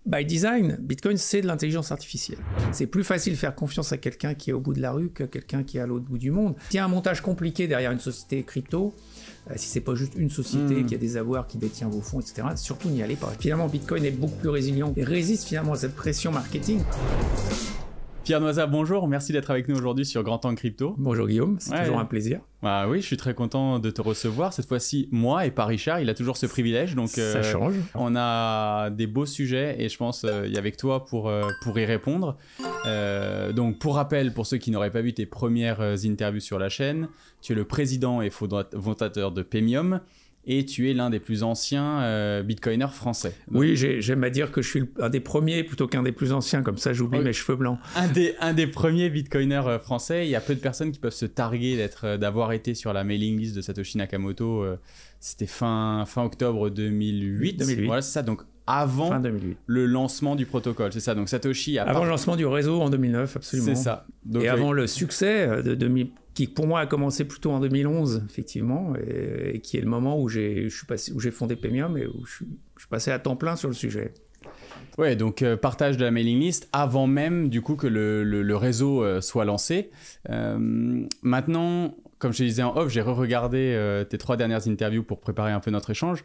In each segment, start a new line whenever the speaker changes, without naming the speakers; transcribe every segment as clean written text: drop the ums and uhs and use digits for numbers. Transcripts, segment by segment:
by design, Bitcoin, c'est de l'intelligence artificielle. C'est plus facile de faire confiance à quelqu'un qui est au bout de la rue que quelqu'un qui est à l'autre bout du monde. S'il y a un montage compliqué derrière une société crypto, si c'est pas juste une société qui a des avoirs, qui détient vos fonds, etc., surtout n'y allez pas. Finalement, Bitcoin est beaucoup plus résilient et résiste finalement à cette pression marketing.
Pierre Noisa, bonjour, merci d'être avec nous aujourd'hui sur Grand Angle Crypto.
Bonjour Guillaume, c'est toujours un plaisir.
Ah oui, je suis très content de te recevoir. Cette fois-ci, moi et pas Richard, il a toujours ce privilège. Donc,
ça change.
On a des beaux sujets et je pense il y a avec toi pour y répondre. Donc pour rappel, pour ceux qui n'auraient pas vu tes premières interviews sur la chaîne, tu es le président et fondateur de Paymium. Et tu es l'un des plus anciens bitcoiners français. Donc,
oui, j'aime à dire que je suis un des premiers plutôt qu'un des plus anciens, comme ça j'oublie mes cheveux blancs.
Un des premiers bitcoiners français. Il y a peu de personnes qui peuvent se targuer d'avoir été sur la mailing list de Satoshi Nakamoto. C'était fin octobre 2008. Voilà, c'est ça. Donc avant le lancement du protocole, c'est ça. Donc Satoshi
avant le lancement du réseau en 2009, absolument.
C'est ça. Donc,
et avant le succès de 2000, qui pour moi a commencé plutôt en 2011, effectivement, et qui est le moment où j'ai fondé Paymium et où je suis passé à temps plein sur le sujet.
Ouais, donc partage de la mailing list avant même du coup que le réseau soit lancé. Maintenant, comme je te disais en off, j'ai re-regardé tes 3 dernières interviews pour préparer un peu notre échange.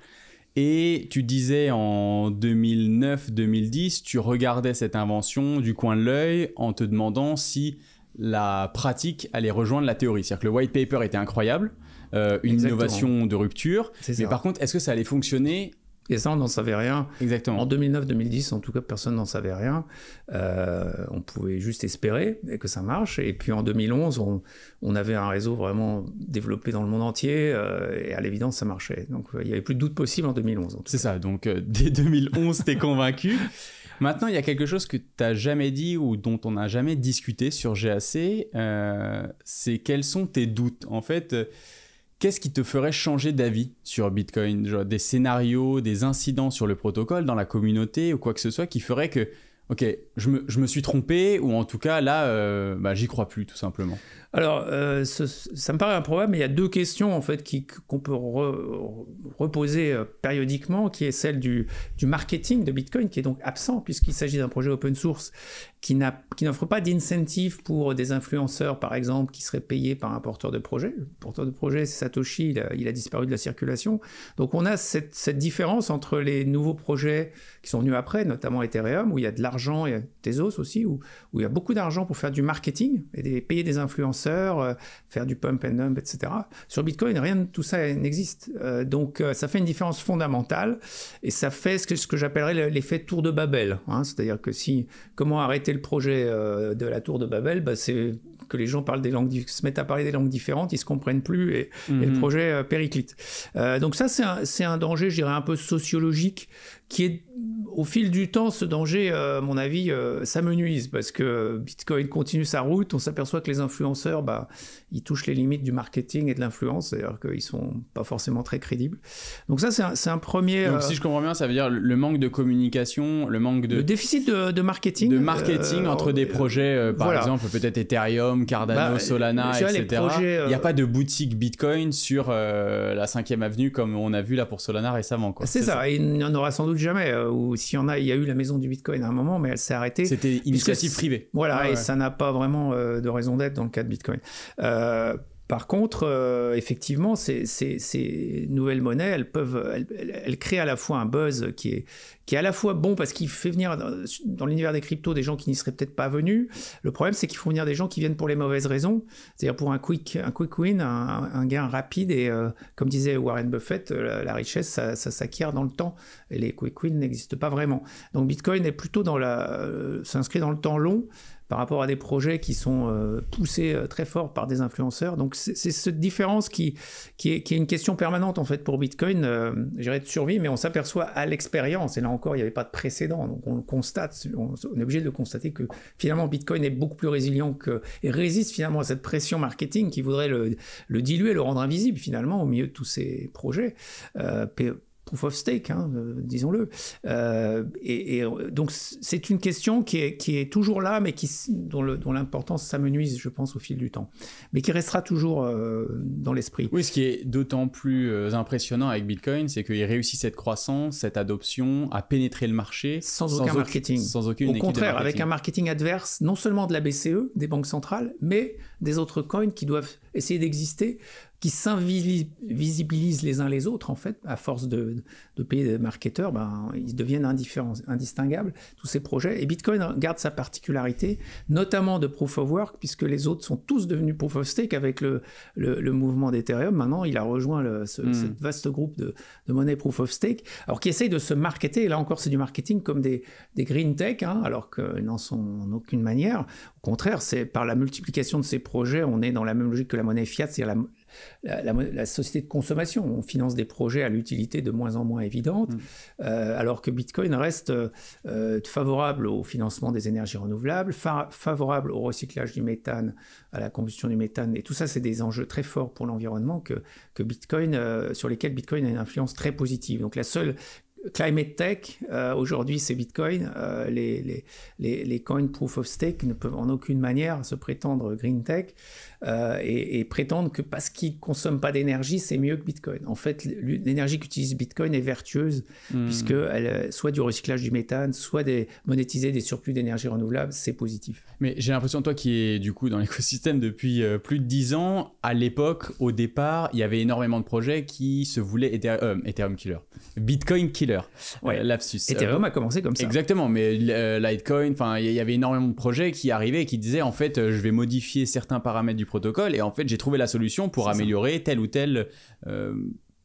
Et tu disais en 2009-2010, tu regardais cette invention du coin de l'œil en te demandant si la pratique allait rejoindre la théorie. C'est-à-dire que le white paper était incroyable, une innovation de rupture, mais par contre, est-ce que ça allait fonctionner ?
Et ça, on n'en savait rien.
Exactement.
En 2009-2010, en tout cas, personne n'en savait rien. On pouvait juste espérer que ça marche. Et puis en 2011, on avait un réseau vraiment développé dans le monde entier. Et à l'évidence, ça marchait. Donc il n'y avait plus de doute possible en 2011.
C'est ça. Donc dès 2011, t'es convaincu. Maintenant, il y a quelque chose que tu n'as jamais dit ou dont on n'a jamais discuté sur GAC. C'est quels sont tes doutes. En fait, qu'est-ce qui te ferait changer d'avis sur Bitcoin ? Genre des scénarios, des incidents sur le protocole, dans la communauté ou quoi que ce soit qui ferait que, ok, je me suis trompé ou en tout cas là, j'y crois plus tout simplement.
Alors, ça me paraît improbable, mais il y a 2 questions en fait qu'on peut reposer périodiquement, qui est celle du marketing de Bitcoin, qui est donc absent puisqu'il s'agit d'un projet open source qui n'offre pas d'incentive pour des influenceurs, par exemple, qui seraient payés par un porteur de projet. Le porteur de projet, c'est Satoshi, il a disparu de la circulation. Donc on a cette différence entre les nouveaux projets qui sont venus après, notamment Ethereum, où il y a de l'argent, et Tezos aussi, où il y a beaucoup d'argent pour faire du marketing et payer des influenceurs, faire du pump and dump, etc. Sur Bitcoin, rien de tout ça n'existe. Donc ça fait une différence fondamentale et ça fait ce que j'appellerais l'effet tour de Babel. C'est-à-dire que comment arrêter le projet de la tour de Babel, c'est que les gens se mettent à parler des langues différentes, ils se comprennent plus et le projet périclite. Donc ça, c'est un danger, je dirais, un peu sociologique qui est, au fil du temps, ce danger, à mon avis, ça me nuise parce que Bitcoin continue sa route, on s'aperçoit que les influenceurs, ils touchent les limites du marketing et de l'influence, c'est-à-dire qu'ils sont pas forcément très crédibles. Donc ça, c'est un premier...
Donc si je comprends bien, ça veut dire le manque de communication, le
déficit de marketing.
De marketing entre des projets, par exemple, peut-être Ethereum, Cardano, Solana, etc. Il n'y a pas de boutique Bitcoin sur la 5e avenue comme on a vu là pour Solana récemment, quoi.
C'est ça, et il n'y en aura sans doute jamais. Ou s'il y en a, il y a eu la maison du Bitcoin à un moment, mais elle s'est arrêtée.
C'était initiative privée.
Voilà, et ça n'a pas vraiment de raison d'être dans le cas de Bitcoin. Par contre, effectivement, ces nouvelles monnaies, elles créent à la fois un buzz qui est à la fois bon parce qu'il fait venir dans l'univers des cryptos des gens qui n'y seraient peut-être pas venus. Le problème, c'est qu'il faut venir des gens qui viennent pour les mauvaises raisons, c'est-à-dire pour un quick win, un gain rapide. Et comme disait Warren Buffett, la richesse, ça s'acquiert dans le temps. Et les quick wins n'existent pas vraiment. Donc Bitcoin est plutôt s'inscrit dans le temps long, par rapport à des projets qui sont poussés très fort par des influenceurs. Donc c'est cette différence qui est une question permanente en fait pour Bitcoin, je dirais de survie, mais on s'aperçoit à l'expérience, et là encore il n'y avait pas de précédent, donc on le constate, on est obligé de constater que finalement Bitcoin est beaucoup plus résilient et résiste finalement à cette pression marketing qui voudrait le diluer, le rendre invisible finalement au milieu de tous ces projets. proof of stake, hein, disons-le. Donc c'est une question qui est toujours là, mais dont l'importance s'amenuise, je pense, au fil du temps, mais qui restera toujours dans l'esprit.
Oui, ce qui est d'autant plus impressionnant avec Bitcoin, c'est qu'il réussit cette croissance, cette adoption, à pénétrer le marché
sans aucun marketing.
Sans aucune équipe de marketing.
Au contraire, avec un marketing adverse, non seulement de la BCE, des banques centrales, mais des autres coins qui doivent essayer d'exister, qui s'invisibilisent les uns les autres, en fait, à force de payer des marketeurs, ils deviennent indistinguables, tous ces projets. Et Bitcoin garde sa particularité, notamment de Proof of Work, puisque les autres sont tous devenus Proof of Stake avec le mouvement d'Ethereum. Maintenant, il a rejoint ce vaste groupe de monnaie Proof of Stake, alors qui essaye de se marketer, et là encore, c'est du marketing comme des green tech, hein, alors qu'ils n'en sont en aucune manière. Au contraire, c'est par la multiplication de ces projets, on est dans la même logique que la monnaie fiat, c'est-à-dire la société de consommation. On finance des projets à l'utilité de moins en moins évidente, alors que Bitcoin reste favorable au financement des énergies renouvelables, favorable au recyclage du méthane, à la combustion du méthane, et tout ça, c'est des enjeux très forts pour l'environnement que Bitcoin, sur lesquels Bitcoin a une influence très positive. Donc la seule climate tech, aujourd'hui, c'est Bitcoin. Les coins proof of stake ne peuvent en aucune manière se prétendre green tech et prétendre que parce qu'ils ne consomment pas d'énergie, c'est mieux que Bitcoin. En fait, l'énergie qu'utilise Bitcoin est vertueuse puisqu'elle soit du recyclage du méthane, soit monétiser des surplus d'énergie renouvelable, c'est positif.
Mais j'ai l'impression, toi qui es du coup dans l'écosystème depuis plus de 10 ans, à l'époque, au départ, il y avait énormément de projets qui se voulaient Ethereum killer, Bitcoin killer.
Ouais.
Lapsus.
Ethereum a commencé comme ça.
Exactement, mais Litecoin, il y avait énormément de projets qui arrivaient et qui disaient en fait je vais modifier certains paramètres du protocole et en fait j'ai trouvé la solution pour améliorer tel ou tel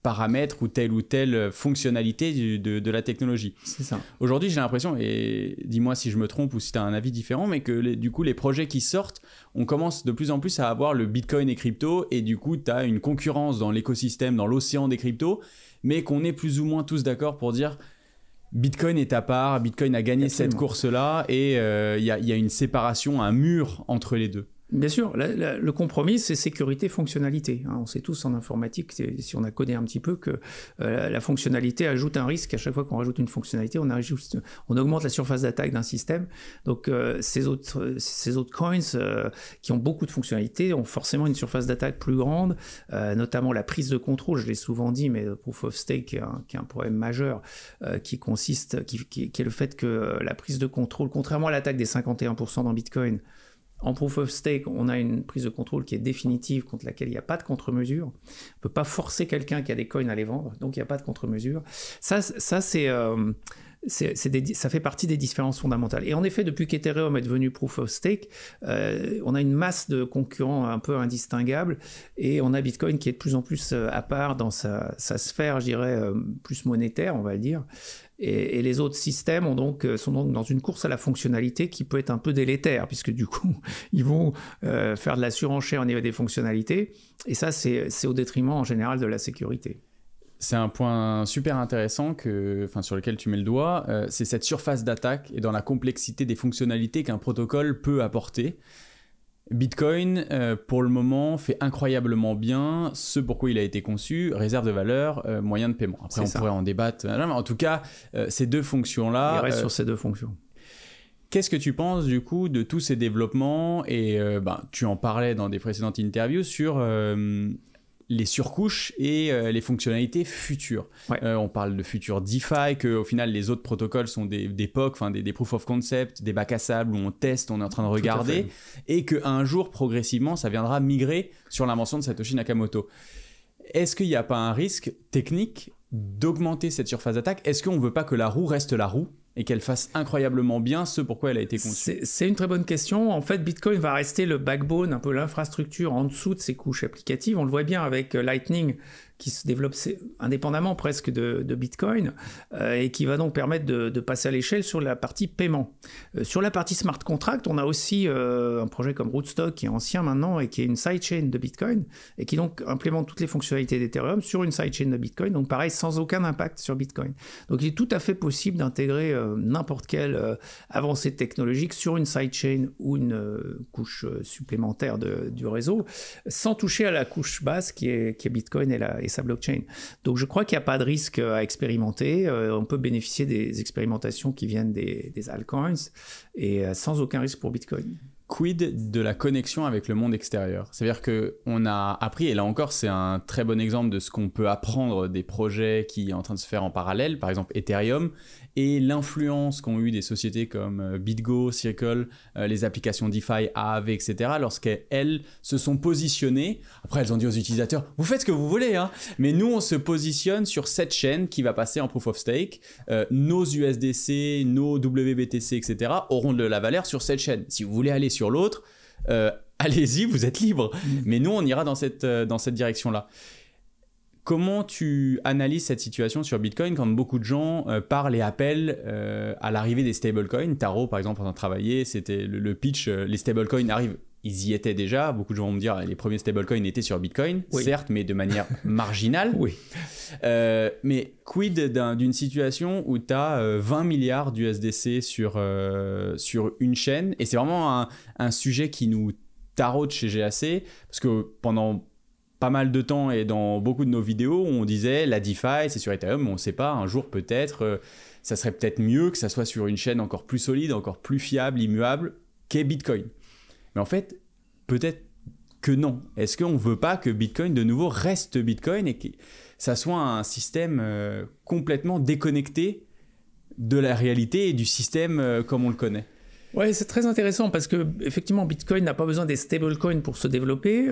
paramètre ou telle fonctionnalité de la technologie.
C'est ça.
Aujourd'hui, j'ai l'impression, et dis-moi si je me trompe ou si tu as un avis différent, mais que du coup les projets qui sortent, on commence de plus en plus à avoir le Bitcoin et crypto et du coup tu as une concurrence dans l'écosystème, dans l'océan des cryptos, mais qu'on est plus ou moins tous d'accord pour dire Bitcoin est à part, Bitcoin a gagné cette course-là et il y a une séparation, un mur entre les deux.
Bien sûr, le compromis, c'est sécurité, fonctionnalité. On sait tous en informatique, si on a codé un petit peu, que la fonctionnalité ajoute un risque. À chaque fois qu'on rajoute une fonctionnalité, on augmente la surface d'attaque d'un système. Donc ces autres coins qui ont beaucoup de fonctionnalités ont forcément une surface d'attaque plus grande, notamment la prise de contrôle. Je l'ai souvent dit, mais Proof of Stake qui est un problème majeur qui est le fait que la prise de contrôle, contrairement à l'attaque des 51% dans Bitcoin, en Proof of Stake, on a une prise de contrôle qui est définitive, contre laquelle il n'y a pas de contre-mesure. On ne peut pas forcer quelqu'un qui a des coins à les vendre, donc il n'y a pas de contre-mesure. Ça fait partie des différences fondamentales. Et en effet, depuis qu'Ethereum est devenu Proof of Stake, on a une masse de concurrents un peu indistinguables, et on a Bitcoin qui est de plus en plus à part dans sa sphère, je dirais, plus monétaire, on va le dire. Et les autres systèmes sont donc dans une course à la fonctionnalité qui peut être un peu délétère, puisque du coup, ils vont faire de la surenchère au niveau des fonctionnalités. Et ça, c'est au détriment en général de la sécurité.
C'est un point super intéressant sur lequel tu mets le doigt. C'est cette surface d'attaque et dans la complexité des fonctionnalités qu'un protocole peut apporter. Bitcoin, pour le moment, fait incroyablement bien ce pour quoi il a été conçu, réserve de valeur, moyen de paiement. Après, pourrait en débattre. Mais en tout cas, ces deux fonctions-là...
Il reste sur ces deux fonctions.
Qu'est-ce que tu penses, du coup, de tous ces développements? Et tu en parlais dans des précédentes interviews sur... les surcouches et les fonctionnalités futures. Ouais. On parle de futurs DeFi, qu'au final, les autres protocoles sont des POC, des proof of concept, des bacs à sable où on teste, on est en train de regarder, et qu'un jour, progressivement, ça viendra migrer sur l'invention de Satoshi Nakamoto. Est-ce qu'il n'y a pas un risque technique d'augmenter cette surface d'attaque? Est-ce qu'on ne veut pas que la roue reste la roue et qu'elle fasse incroyablement bien ce pourquoi elle a été conçue? C'est
une très bonne question. En fait, Bitcoin va rester le backbone, un peu l'infrastructure en dessous de ces couches applicatives. On le voit bien avec Lightning, qui se développe indépendamment presque de Bitcoin et qui va donc permettre de passer à l'échelle sur la partie paiement. Sur la partie smart contract, on a aussi un projet comme Rootstock qui est ancien maintenant et qui est une sidechain de Bitcoin et qui donc implémente toutes les fonctionnalités d'Ethereum sur une sidechain de Bitcoin, donc pareil, sans aucun impact sur Bitcoin. Donc il est tout à fait possible d'intégrer n'importe quelle avancée technologique sur une sidechain ou une couche supplémentaire du réseau sans toucher à la couche basse qui est Bitcoin et sa blockchain. Donc je crois qu'il n'y a pas de risque à expérimenter. On peut bénéficier des expérimentations qui viennent des altcoins et sans aucun risque pour Bitcoin.
Quid de la connexion avec le monde extérieur? C'est-à-dire qu'on a appris, et là encore c'est un très bon exemple de ce qu'on peut apprendre des projets qui sont en train de se faire en parallèle, par exemple Ethereum, et l'influence qu'ont eu des sociétés comme BitGo, Circle, les applications DeFi, Aave, etc. lorsqu'elles se sont positionnées. Après elles ont dit aux utilisateurs, vous faites ce que vous voulez, hein, mais nous on se positionne sur cette chaîne qui va passer en Proof of Stake. Nos USDC, nos WBTC, etc. auront de la valeur sur cette chaîne. Si vous voulez aller sur l'autre, allez-y, vous êtes libre. Mais nous, on ira dans cette direction-là. Comment tu analyses cette situation sur Bitcoin quand beaucoup de gens parlent et appellent à l'arrivée des stablecoins? Taro, par exemple, en train de travailler, c'était le pitch, les stablecoins arrivent. Ils y étaient déjà. Beaucoup de gens vont me dire les premiers stablecoins étaient sur Bitcoin, oui. Certes, mais de manière marginale.
Oui.
Mais quid d'une situation où tu as 20 milliards d'USDC sur une chaîne? Et c'est vraiment un sujet qui nous taraude chez GAC, parce que pendant pas mal de temps et dans beaucoup de nos vidéos, on disait la DeFi, c'est sur Ethereum, mais on ne sait pas, un jour peut-être, ça serait peut-être mieux que ça soit sur une chaîne encore plus solide, encore plus fiable, immuable qu'est Bitcoin. Mais en fait, peut-être que non. Est-ce qu'on ne veut pas que Bitcoin, de nouveau, reste Bitcoin et que ça soit un système complètement déconnecté de la réalité et du système comme on le connaît?
Ouais, c'est très intéressant parce que effectivement, Bitcoin n'a pas besoin des stablecoins pour se développer.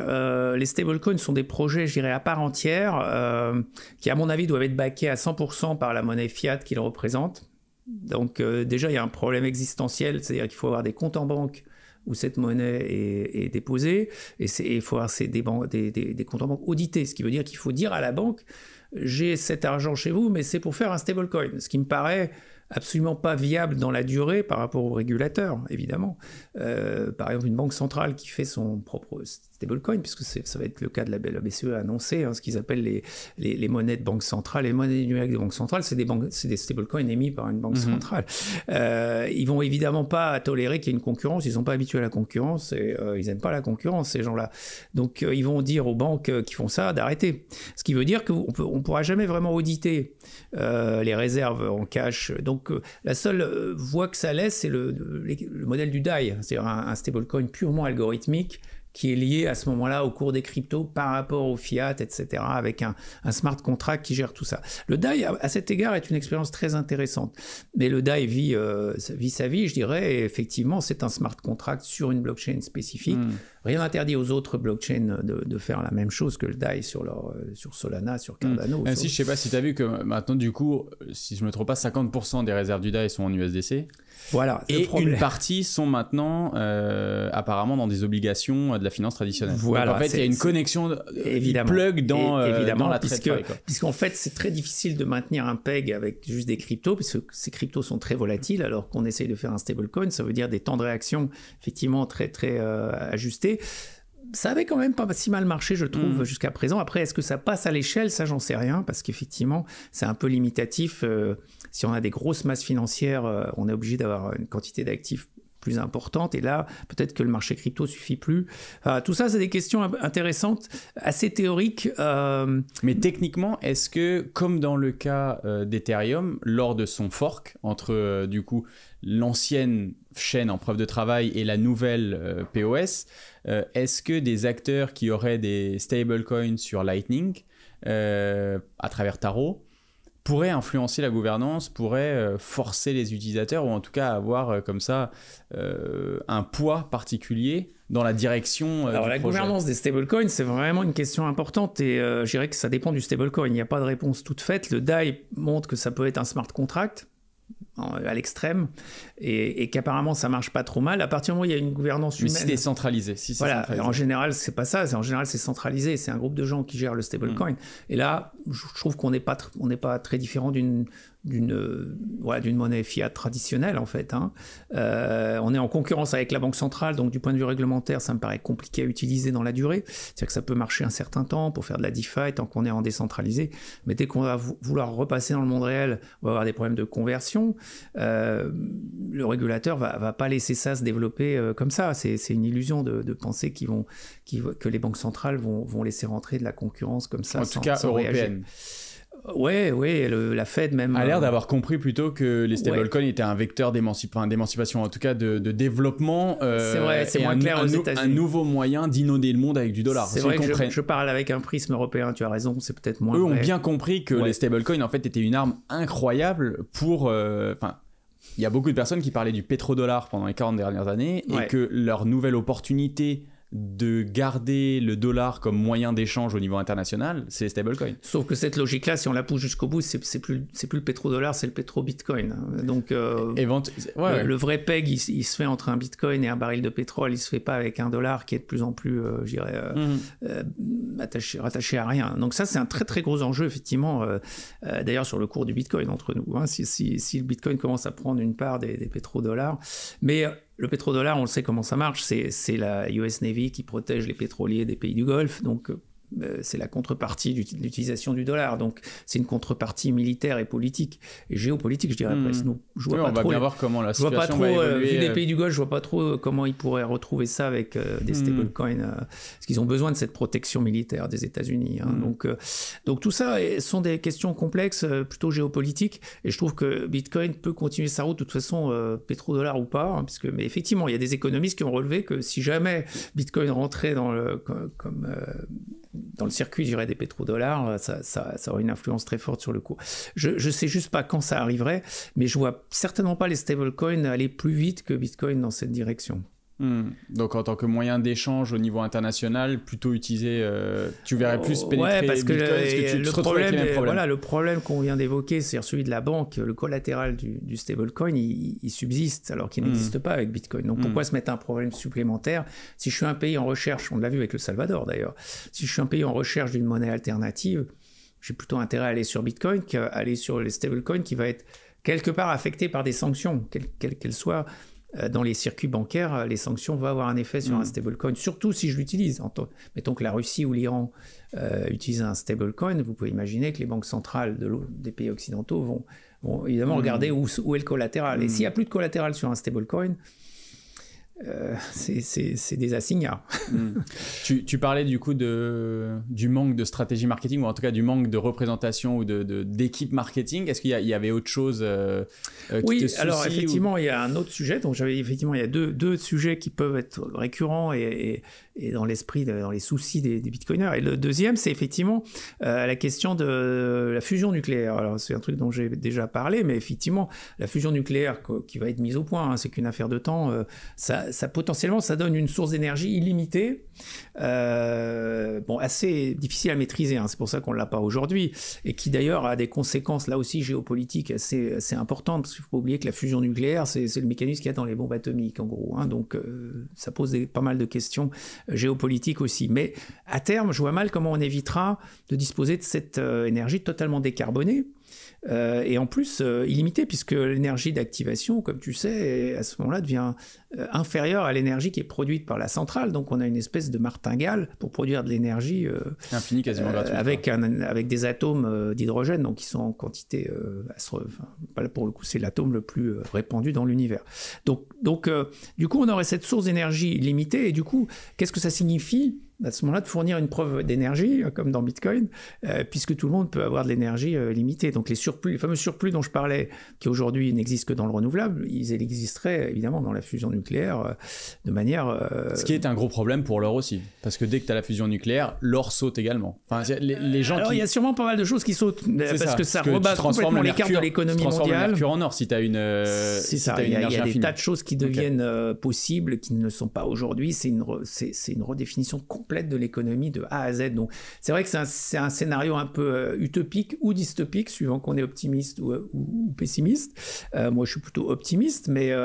Les stablecoins sont des projets, je dirais, à part entière, qui, à mon avis, doivent être backés à 100% par la monnaie fiat qu'ils représentent. Donc, déjà, il y a un problème existentiel, c'est-à-dire qu'il faut avoir des comptes en banque où cette monnaie est déposée, et il faut avoir des comptes en banque audités, ce qui veut dire qu'il faut dire à la banque « j'ai cet argent chez vous, mais c'est pour faire un stablecoin », ce qui me paraît absolument pas viable dans la durée par rapport aux régulateurs, évidemment. Par exemple, une banque centrale qui fait son propre stablecoin, puisque ça va être le cas de la BCE a annoncé, ce qu'ils appellent les monnaies de banque centrale. Les monnaies numériques de banque centrale, c'est des stablecoins émis par une banque centrale. Ils vont évidemment pas tolérer qu'il y ait une concurrence, ils sont pas habitués à la concurrence, et ils aiment pas la concurrence, ces gens-là. Donc, ils vont dire aux banques qui font ça d'arrêter. Ce qui veut dire qu'on pourra jamais vraiment auditer les réserves en cash. Donc, la seule voie que ça laisse, c'est le modèle du DAI, c'est-à-dire un stablecoin purement algorithmique qui est lié à ce moment-là au cours des cryptos par rapport au fiat, etc., avec un smart contract qui gère tout ça. Le DAI, à cet égard, est une expérience très intéressante. Mais le DAI vit sa vie, je dirais, et effectivement, c'est un smart contract sur une blockchain spécifique. Rien n'interdit aux autres blockchains de faire la même chose que le DAI sur Solana, sur Cardano.
Même si je ne sais pas si tu as vu que maintenant, du coup, si je ne me trompe pas, 50% des réserves du DAI sont en USDC.
Voilà.
Et une partie sont maintenant apparemment dans des obligations de la finance traditionnelle.
Voilà.
Donc, en fait, il y a une connexion, évidemment, plug dans la trade.
Puisqu'en fait, c'est très difficile de maintenir un peg avec juste des cryptos, puisque ces cryptos sont très volatiles, alors qu'on essaye de faire un stablecoin, ça veut dire des temps de réaction effectivement très, très ajustés. Ça avait quand même pas si mal marché, je trouve, jusqu'à présent. Après, est-ce que ça passe à l'échelle? Ça, j'en sais rien, parce qu'effectivement, c'est un peu limitatif. Si on a des grosses masses financières, on est obligé d'avoir une quantité d'actifs plus importante, et là, peut-être que le marché crypto suffit plus. Tout ça, c'est des questions intéressantes, assez théoriques.
Mais techniquement, est-ce que, comme dans le cas d'Ethereum, lors de son fork, entre du coup l'ancienne chaîne en preuve de travail et la nouvelle POS, est-ce que des acteurs qui auraient des stablecoins sur Lightning, à travers Taro, pourrait influencer la gouvernance, pourrait forcer les utilisateurs, ou en tout cas avoir comme ça un poids particulier dans la direction
Alors, la gouvernance des stablecoins, c'est vraiment une question importante, et je dirais que ça dépend du stablecoin. Il n'y a pas de réponse toute faite. Le DAI montre que ça peut être un smart contract à l'extrême, et qu'apparemment ça marche pas trop mal à partir du moment où il y a une gouvernance humaine.
Si c'est centralisé. Voilà,
en général c'est pas ça, en général c'est centralisé, c'est un groupe de gens qui gèrent le stablecoin. Et là, je trouve qu'on n'est pas très différent d'une monnaie fiat traditionnelle en fait. On est en concurrence avec la banque centrale, donc du point de vue réglementaire, ça me paraît compliqué à utiliser dans la durée. C'est-à-dire que ça peut marcher un certain temps pour faire de la DeFi tant qu'on est en décentralisé, mais dès qu'on va vouloir repasser dans le monde réel, on va avoir des problèmes de conversion. le régulateur va pas laisser ça se développer comme ça. C'est une illusion de penser que les banques centrales vont laisser rentrer de la concurrence comme ça.
En tout cas, européenne.
Ouais, la Fed même
a l'air d'avoir compris plutôt que les stablecoins étaient un vecteur d'émancipation, en tout cas de développement.
C'est vrai, c'est moins clair aux États-Unis.
Un nouveau moyen d'inonder le monde avec du dollar.
C'est vrai que je parle avec un prisme européen, tu as raison, c'est peut-être moins vrai.
Eux ont bien compris que les stablecoins en fait étaient une arme incroyable pour... il y a beaucoup de personnes qui parlaient du pétrodollar pendant les 40 dernières années et que leur nouvelle opportunité de garder le dollar comme moyen d'échange au niveau international, c'est les stablecoins.
Sauf que cette logique-là, si on la pousse jusqu'au bout, c'est plus le pétrodollar, c'est le pétro-bitcoin. Donc, le vrai peg, il se fait entre un bitcoin et un baril de pétrole. Il se fait pas avec un dollar qui est de plus en plus, rattaché à rien. Donc ça, c'est un très très gros enjeu, effectivement. D'ailleurs, sur le cours du bitcoin entre nous. Hein, si le bitcoin commence à prendre une part des pétrodollars, mais le pétrodollar, on le sait comment ça marche, c'est la US Navy qui protège les pétroliers des pays du Golfe, donc c'est la contrepartie de l'utilisation du dollar, donc c'est une contrepartie militaire et politique, et géopolitique, je dirais presque.
On va bien voir comment la situation va évoluer.
Vu des pays du Golfe, je vois pas trop comment ils pourraient retrouver ça avec des stablecoins, parce qu'ils ont besoin de cette protection militaire des États-Unis. Hein. Donc tout ça sont des questions complexes, plutôt géopolitiques, et je trouve que Bitcoin peut continuer sa route de toute façon, pétrodollar ou pas, hein, mais effectivement, il y a des économistes qui ont relevé que si jamais Bitcoin rentrait dans le circuit, je dirais, des pétrodollars, ça aurait une influence très forte sur le cours. Je sais juste pas quand ça arriverait, mais je vois certainement pas les stablecoins aller plus vite que Bitcoin dans cette direction.
Donc en tant que moyen d'échange au niveau international, plutôt utilisé, tu verrais plus pénétrer
parce que
Bitcoin,
le problème qu'on vient d'évoquer, c'est celui de la banque, le collatéral du stablecoin, il subsiste alors qu'il n'existe pas avec Bitcoin. Donc pourquoi se mettre un problème supplémentaire? Si je suis un pays en recherche, on l'a vu avec le Salvador d'ailleurs, si je suis un pays en recherche d'une monnaie alternative, j'ai plutôt intérêt à aller sur Bitcoin qu'à aller sur les stablecoins qui va être quelque part affecté par des sanctions, quelles qu'elles soient. Dans les circuits bancaires, les sanctions vont avoir un effet sur un stablecoin, surtout si je l'utilise. Mettons que la Russie ou l'Iran utilisent un stablecoin, vous pouvez imaginer que les banques centrales des pays occidentaux vont évidemment regarder où est le collatéral. Et s'il n'y a plus de collatéral sur un stablecoin, c'est des assignats.
Tu parlais du coup du manque de stratégie marketing, ou en tout cas du manque de représentation ou d'équipe marketing. Est-ce qu'il y avait autre chose qui te soucie,
alors effectivement, il y a un autre sujet. Donc il y a deux sujets qui peuvent être récurrents et dans l'esprit, dans les soucis des bitcoiners. Et le deuxième, c'est effectivement la question de la fusion nucléaire. Alors c'est un truc dont j'ai déjà parlé, mais effectivement, la fusion nucléaire qui va être mise au point, hein, c'est qu'une affaire de temps. Ça potentiellement, ça donne une source d'énergie illimitée, assez difficile à maîtriser, hein, c'est pour ça qu'on ne l'a pas aujourd'hui, et qui d'ailleurs a des conséquences là aussi géopolitiques assez importantes, parce qu'il ne faut pas oublier que la fusion nucléaire, c'est le mécanisme qu'il y a dans les bombes atomiques en gros, hein, donc ça pose pas mal de questions géopolitiques aussi. Mais à terme, je vois mal comment on évitera de disposer de cette énergie totalement décarbonée, et en plus illimité, puisque l'énergie d'activation, comme tu sais, à ce moment-là devient inférieure à l'énergie qui est produite par la centrale. Donc on a une espèce de martingale pour produire de l'énergie
infinie, quasiment gratuite,
avec des atomes d'hydrogène, donc qui sont en quantité pour le coup c'est l'atome le plus répandu dans l'univers. Donc du coup on aurait cette source d'énergie limitée, et du coup qu'est-ce que ça signifie à ce moment-là de fournir une preuve d'énergie, comme dans Bitcoin, puisque tout le monde peut avoir de l'énergie limitée. Donc les fameux surplus dont je parlais, qui aujourd'hui n'existent que dans le renouvelable, ils existeraient évidemment dans la fusion nucléaire de manière...
Ce qui est un gros problème pour l'or aussi, parce que dès que tu as la fusion nucléaire, l'or saute également. Enfin, les gens
alors il y a sûrement pas mal de choses qui sautent, parce que ça rebat complètement les cartes de l'économie mondiale. Tu transformes le
mercure en or si tu as une
c'est ça, il y a des tas de choses qui deviennent possibles, qui ne le sont pas aujourd'hui. C'est une redéfinition complète de l'économie de A à Z. Donc c'est vrai que c'est un scénario un peu utopique ou dystopique, suivant qu'on est optimiste ou pessimiste. Moi je suis plutôt optimiste, mais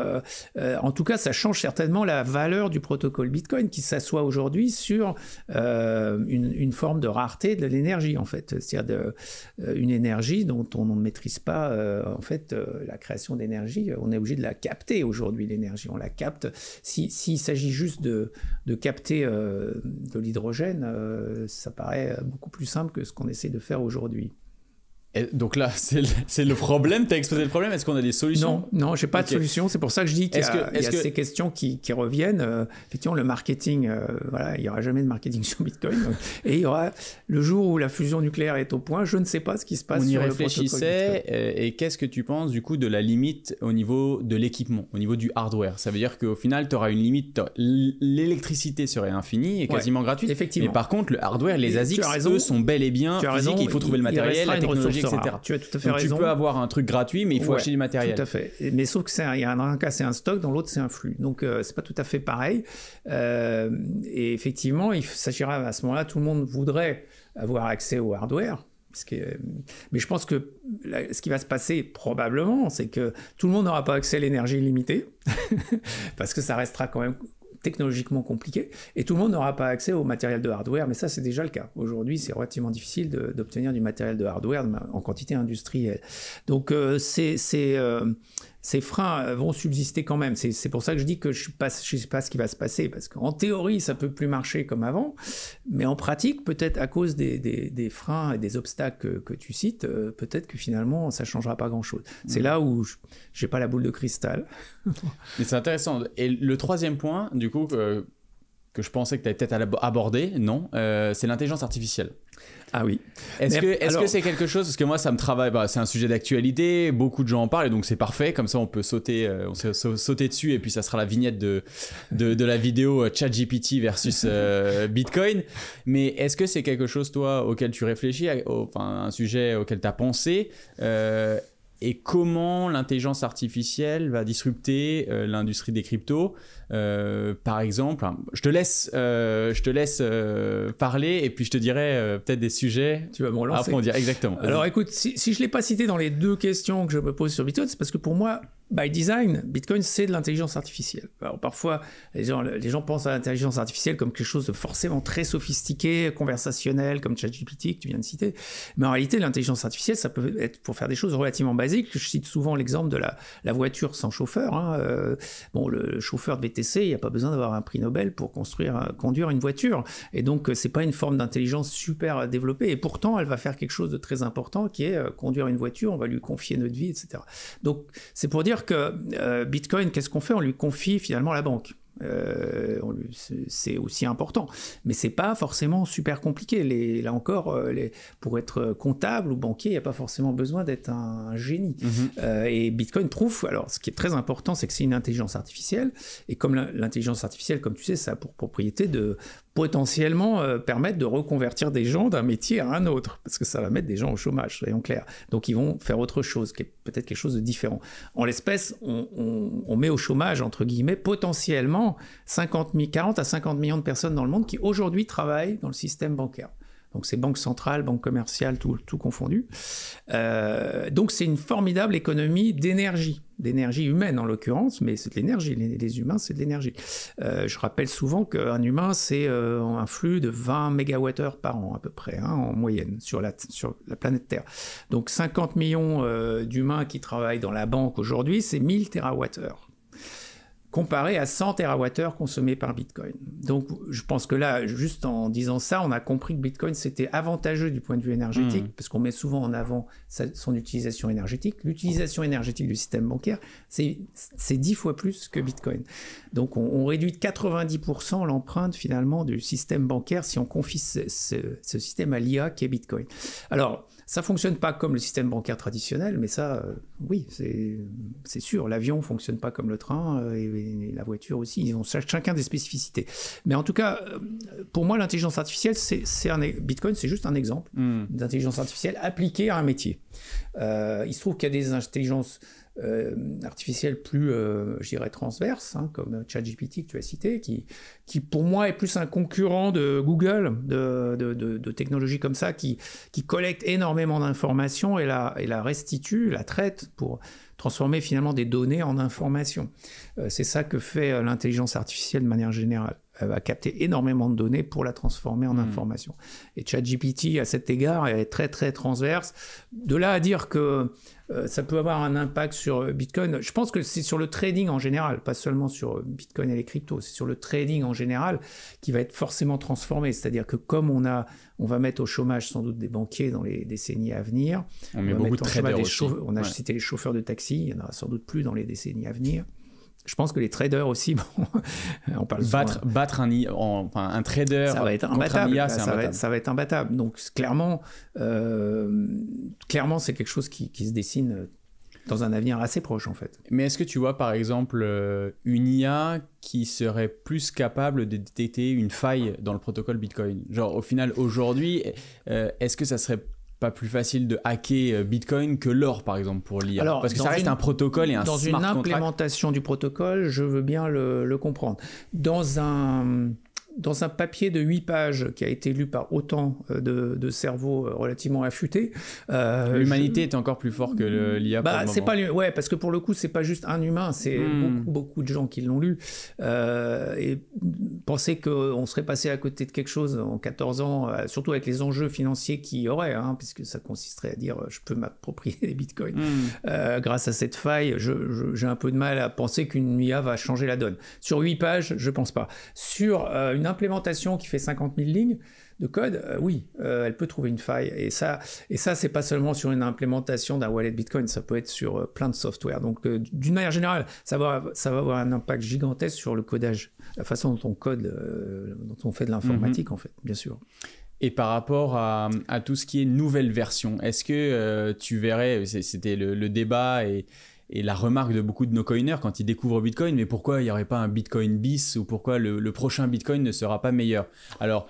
en tout cas ça change certainement la valeur du protocole Bitcoin, qui s'assoit aujourd'hui sur une forme de rareté de l'énergie, en fait, c'est-à-dire une énergie dont on ne maîtrise pas la création d'énergie. On est obligé de la capter aujourd'hui, l'énergie, on la capte. S'il s'agit juste de capter de l'hydrogène, ça paraît beaucoup plus simple que ce qu'on essaie de faire aujourd'hui.
Et donc là, c'est le problème, tu as exposé le problème, est-ce qu'on a des solutions?
Non, je n'ai pas de solution, c'est pour ça que je dis qu'il y a ces questions qui reviennent. Effectivement, le marketing, voilà, il n'y aura jamais de marketing sur Bitcoin. Et il y aura le jour où la fusion nucléaire est au point, je ne sais pas ce qui se passe sur le protocole Bitcoin.
On y réfléchissait, et qu'est-ce que tu penses du coup de la limite au niveau de l'équipement, au niveau du hardware? Ça veut dire qu'au final, tu auras une limite, l'électricité serait infinie et quasiment gratuite.
Effectivement.
Mais par contre, le hardware, les ASICs, eux, sont bel et bien physiques, il faut trouver le matériel, la technologie, etc.
Tu as tout à fait raison.
Tu peux avoir un truc gratuit, mais il faut acheter du matériel.
Tout à fait. Mais sauf que il y a un cas, c'est un stock, dans l'autre, c'est un flux. Donc, c'est pas tout à fait pareil. Et effectivement, il s'agira à ce moment-là, tout le monde voudrait avoir accès au hardware. Mais je pense que ce qui va se passer probablement, c'est que tout le monde n'aura pas accès à l'énergie illimitée, parce que ça restera quand même technologiquement compliqué, et tout le monde n'aura pas accès au matériel de hardware, mais ça c'est déjà le cas. Aujourd'hui, c'est relativement difficile d'obtenir du matériel de hardware en quantité industrielle. Donc ces freins vont subsister quand même. C'est pour ça que je dis que je ne sais pas ce qui va se passer, parce qu'en théorie, ça ne peut plus marcher comme avant, mais en pratique, peut-être à cause des freins et des obstacles que tu cites, peut-être que finalement, ça ne changera pas grand-chose. C'est là où je n'ai pas la boule de cristal.
Mais c'est intéressant. Et le troisième point, du coup, que je pensais que tu avais peut-être abordé, non, c'est l'intelligence artificielle.
Ah oui.
Est-ce que c'est quelque chose, parce que moi ça me travaille, c'est un sujet d'actualité, beaucoup de gens en parlent et donc c'est parfait, comme ça on peut sauter dessus et puis ça sera la vignette de la vidéo ChatGPT versus Bitcoin. Mais est-ce que c'est quelque chose toi auquel tu réfléchis, un sujet auquel tu as pensé et comment l'intelligence artificielle va disrupter l'industrie des cryptos? Par exemple, je te laisse parler et puis je te dirai peut-être des sujets
tu vas me relancer.
À approfondir. Exactement.
Alors écoute, si je ne l'ai pas cité dans les deux questions que je me pose sur Bitcoin, c'est parce que pour moi, by design, Bitcoin, c'est de l'intelligence artificielle. Alors parfois, les gens pensent à l'intelligence artificielle comme quelque chose de forcément très sophistiqué, conversationnel, comme ChatGPT que tu viens de citer. Mais en réalité, l'intelligence artificielle, ça peut être pour faire des choses relativement basiques. Je cite souvent l'exemple de la voiture sans chauffeur. Le chauffeur de VTC, il n'y a pas besoin d'avoir un prix Nobel pour conduire une voiture. Et donc, c'est pas une forme d'intelligence super développée. Et pourtant, elle va faire quelque chose de très important qui est conduire une voiture. On va lui confier notre vie, etc. Donc, c'est pour dire que Bitcoin, qu'est-ce qu'on fait? On lui confie finalement la banque. C'est aussi important, mais c'est pas forcément super compliqué. Là encore, pour être comptable ou banquier, il n'y a pas forcément besoin d'être un génie. Et Bitcoin prouve, alors ce qui est très important, c'est que c'est une intelligence artificielle, et comme l'intelligence artificielle, comme tu sais, ça a pour propriété de potentiellement permettre de reconvertir des gens d'un métier à un autre, parce que ça va mettre des gens au chômage, soyons clairs. Donc ils vont faire autre chose, qui est peut-être quelque chose de différent. En l'espèce, on met au chômage, entre guillemets, potentiellement 40 à 50 millions de personnes dans le monde qui aujourd'hui travaillent dans le système bancaire. Donc c'est banque centrale, banque commerciale, tout confondu. Donc c'est une formidable économie d'énergie humaine en l'occurrence, mais c'est de l'énergie, les humains c'est de l'énergie. Je rappelle souvent qu'un humain c'est un flux de 20 mégawattheures par an à peu près, en moyenne sur la planète Terre. Donc 50 millions d'humains qui travaillent dans la banque aujourd'hui, c'est 1000 térawattheures. Comparé à 100 TWh consommés par Bitcoin. Donc, je pense que là, juste en disant ça, on a compris que Bitcoin, c'était avantageux du point de vue énergétique, parce qu'on met souvent en avant son utilisation énergétique. L'utilisation énergétique du système bancaire, c'est 10 fois plus que Bitcoin. Donc, on réduit de 90% l'empreinte, finalement, du système bancaire si on confie ce système à l'IA qui est Bitcoin. Alors, ça ne fonctionne pas comme le système bancaire traditionnel, mais ça, oui, c'est sûr. L'avion ne fonctionne pas comme le train et la voiture aussi. Ils ont chacun des spécificités. Mais en tout cas, pour moi, l'intelligence artificielle, Bitcoin, c'est juste un exemple d'intelligence artificielle appliquée à un métier. Il se trouve qu'il y a des intelligences artificielle plus, je dirais, transverse, comme ChatGPT que tu as cité, qui pour moi est plus un concurrent de Google, de technologies comme ça, qui collecte énormément d'informations et la restitue, la traite pour transformer finalement des données en informations. C'est ça que fait l'intelligence artificielle de manière générale. Elle va capter énormément de données pour la transformer en information. Et ChatGPT, à cet égard, est très, très transverse. De là à dire que ça peut avoir un impact sur Bitcoin, je pense que c'est sur le trading en général, pas seulement sur Bitcoin et les cryptos, c'est sur le trading en général qui va être forcément transformé. C'est-à-dire que comme on va mettre au chômage sans doute des banquiers dans les décennies à venir,
on met beaucoup de traders aussi.
On a cité les chauffeurs de taxi, il n'y en aura sans doute plus dans les décennies à venir. Je pense que les traders aussi, bon, on parle
battre un trader
ça va être imbattable. Ça va être imbattable. Donc clairement, c'est quelque chose qui se dessine dans un avenir assez proche en fait.
Mais est-ce que tu vois par exemple une IA qui serait plus capable de détecter une faille dans le protocole Bitcoin? Genre au final aujourd'hui, est-ce que ça serait pas plus facile de hacker Bitcoin que l'or par exemple pour l'IA? Parce que ça reste un protocole et un smart contract.
Dans une implémentation du protocole, je veux bien le comprendre. Dans un papier de 8 pages qui a été lu par autant de cerveaux relativement affûtés...
L'humanité est encore plus fort que l'IA pour le moment.
Ouais, parce que pour le coup, c'est pas juste un humain, c'est beaucoup de gens qui l'ont lu. Et penser qu'on serait passé à côté de quelque chose en 14 ans, surtout avec les enjeux financiers qu'il y aurait, puisque ça consisterait à dire je peux m'approprier les bitcoins grâce à cette faille, j'ai un peu de mal à penser qu'une IA va changer la donne. Sur 8 pages, je pense pas. Sur une implémentation qui fait 50 000 lignes de code, oui, elle peut trouver une faille. Et ça, c'est pas seulement sur une implémentation d'un wallet Bitcoin, ça peut être sur plein de software. Donc, d'une manière générale, ça va avoir un impact gigantesque sur le codage, la façon dont on code, dont on fait de l'informatique, en fait, bien sûr.
Et par rapport à tout ce qui est nouvelle version, est-ce que tu verrais, c'était le débat et la remarque de beaucoup de nos coiners quand ils découvrent Bitcoin, mais pourquoi il n'y aurait pas un Bitcoin bis ou pourquoi le prochain Bitcoin ne sera pas meilleur? Alors,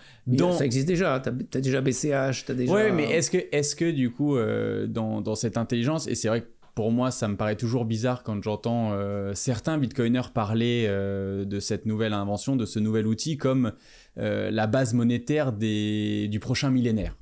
ça existe déjà, tu as déjà BCH, tu as déjà...
Ouais, mais est-ce que du coup, dans cette intelligence, et c'est vrai que pour moi, ça me paraît toujours bizarre quand j'entends certains Bitcoiners parler de cette nouvelle invention, de ce nouvel outil comme la base monétaire du prochain millénaire.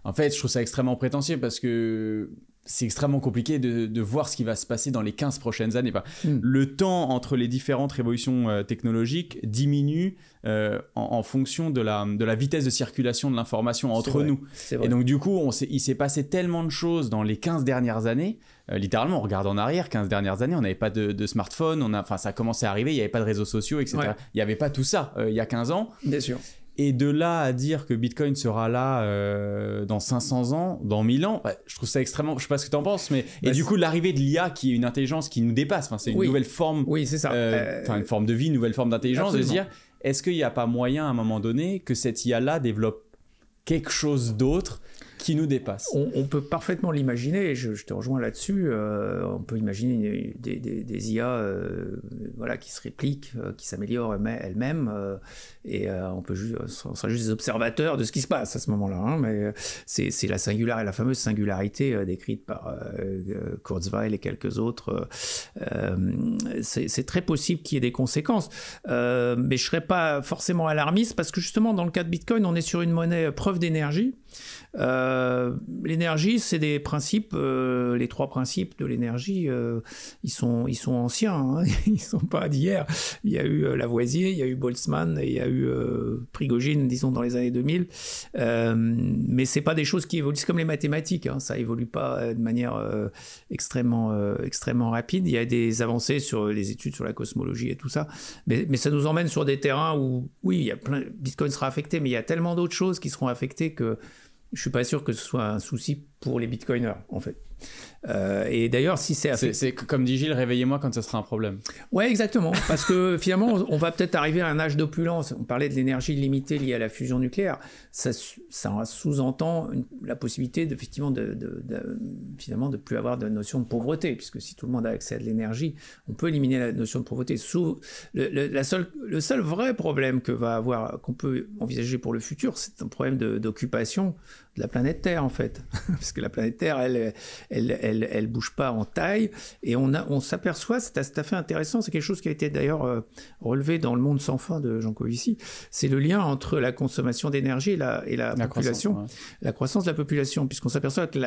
En fait, je trouve ça extrêmement prétentieux parce que c'est extrêmement compliqué de voir ce qui va se passer dans les 15 prochaines années. Le temps entre les différentes révolutions technologiques diminue en fonction de la vitesse de circulation de l'information entre nous. Et donc du coup, il s'est passé tellement de choses dans les 15 dernières années. Littéralement, on regarde en arrière, 15 dernières années, on n'avait pas de smartphone, ça a commencé à arriver, il n'y avait pas de réseaux sociaux, etc. Ouais. Il n'y avait pas tout ça il y a 15 ans.
Bien sûr.
Et de là à dire que Bitcoin sera là dans 500 ans, dans 1000 ans, je trouve ça extrêmement... Je ne sais pas ce que tu en penses, mais... Et du coup, l'arrivée de l'IA, qui est une intelligence qui nous dépasse, c'est une nouvelle forme...
Oui, c'est ça.
Une forme de vie, une nouvelle forme d'intelligence, de se dire, est-ce qu'il n'y a pas moyen, à un moment donné, que cette IA-là développe quelque chose d'autre qui nous dépasse?
On peut parfaitement l'imaginer, je te rejoins là-dessus. On peut imaginer des IA qui se répliquent, qui s'améliorent elles-mêmes, et on sera juste des observateurs de ce qui se passe à ce moment-là. Mais c'est la fameuse singularité décrite par Kurzweil et quelques autres. C'est très possible qu'il y ait des conséquences, mais je ne serais pas forcément alarmiste parce que justement, dans le cas de Bitcoin, on est sur une monnaie preuve d'énergie. L'énergie, c'est des principes, les 3 principes de l'énergie, ils sont anciens, ils sont pas d'hier. Il y a eu Lavoisier, il y a eu Boltzmann, et il y a eu Prigogine, disons dans les années 2000, mais c'est pas des choses qui évoluent, c'est comme les mathématiques, ça évolue pas de manière extrêmement rapide. Il y a des avancées sur les études sur la cosmologie et tout ça, mais ça nous emmène sur des terrains où, oui, il y a Bitcoin sera affecté, mais il y a tellement d'autres choses qui seront affectées que je suis pas sûr que ce soit un souci pour les bitcoiners, en fait. Et d'ailleurs, si
c'est comme dit Gilles, réveillez-moi quand ça sera un problème.
Ouais, exactement. Parce que finalement, on va peut-être arriver à un âge d'opulence. On parlait de l'énergie limitée liée à la fusion nucléaire. Ça sous-entend la possibilité effectivement finalement de plus avoir de notion de pauvreté, puisque si tout le monde a accès à de l'énergie, on peut éliminer la notion de pauvreté. Le seul vrai problème qu'on peut envisager pour le futur, c'est un problème d'occupation de la planète Terre, en fait. Parce que la planète Terre, elle bouge pas en taille, et on s'aperçoit, c'est tout à fait intéressant, c'est quelque chose qui a été d'ailleurs relevé dans Le Monde sans fin de Jean Covici, c'est le lien entre la consommation d'énergie et la population, la croissance de la population, puisqu'on s'aperçoit que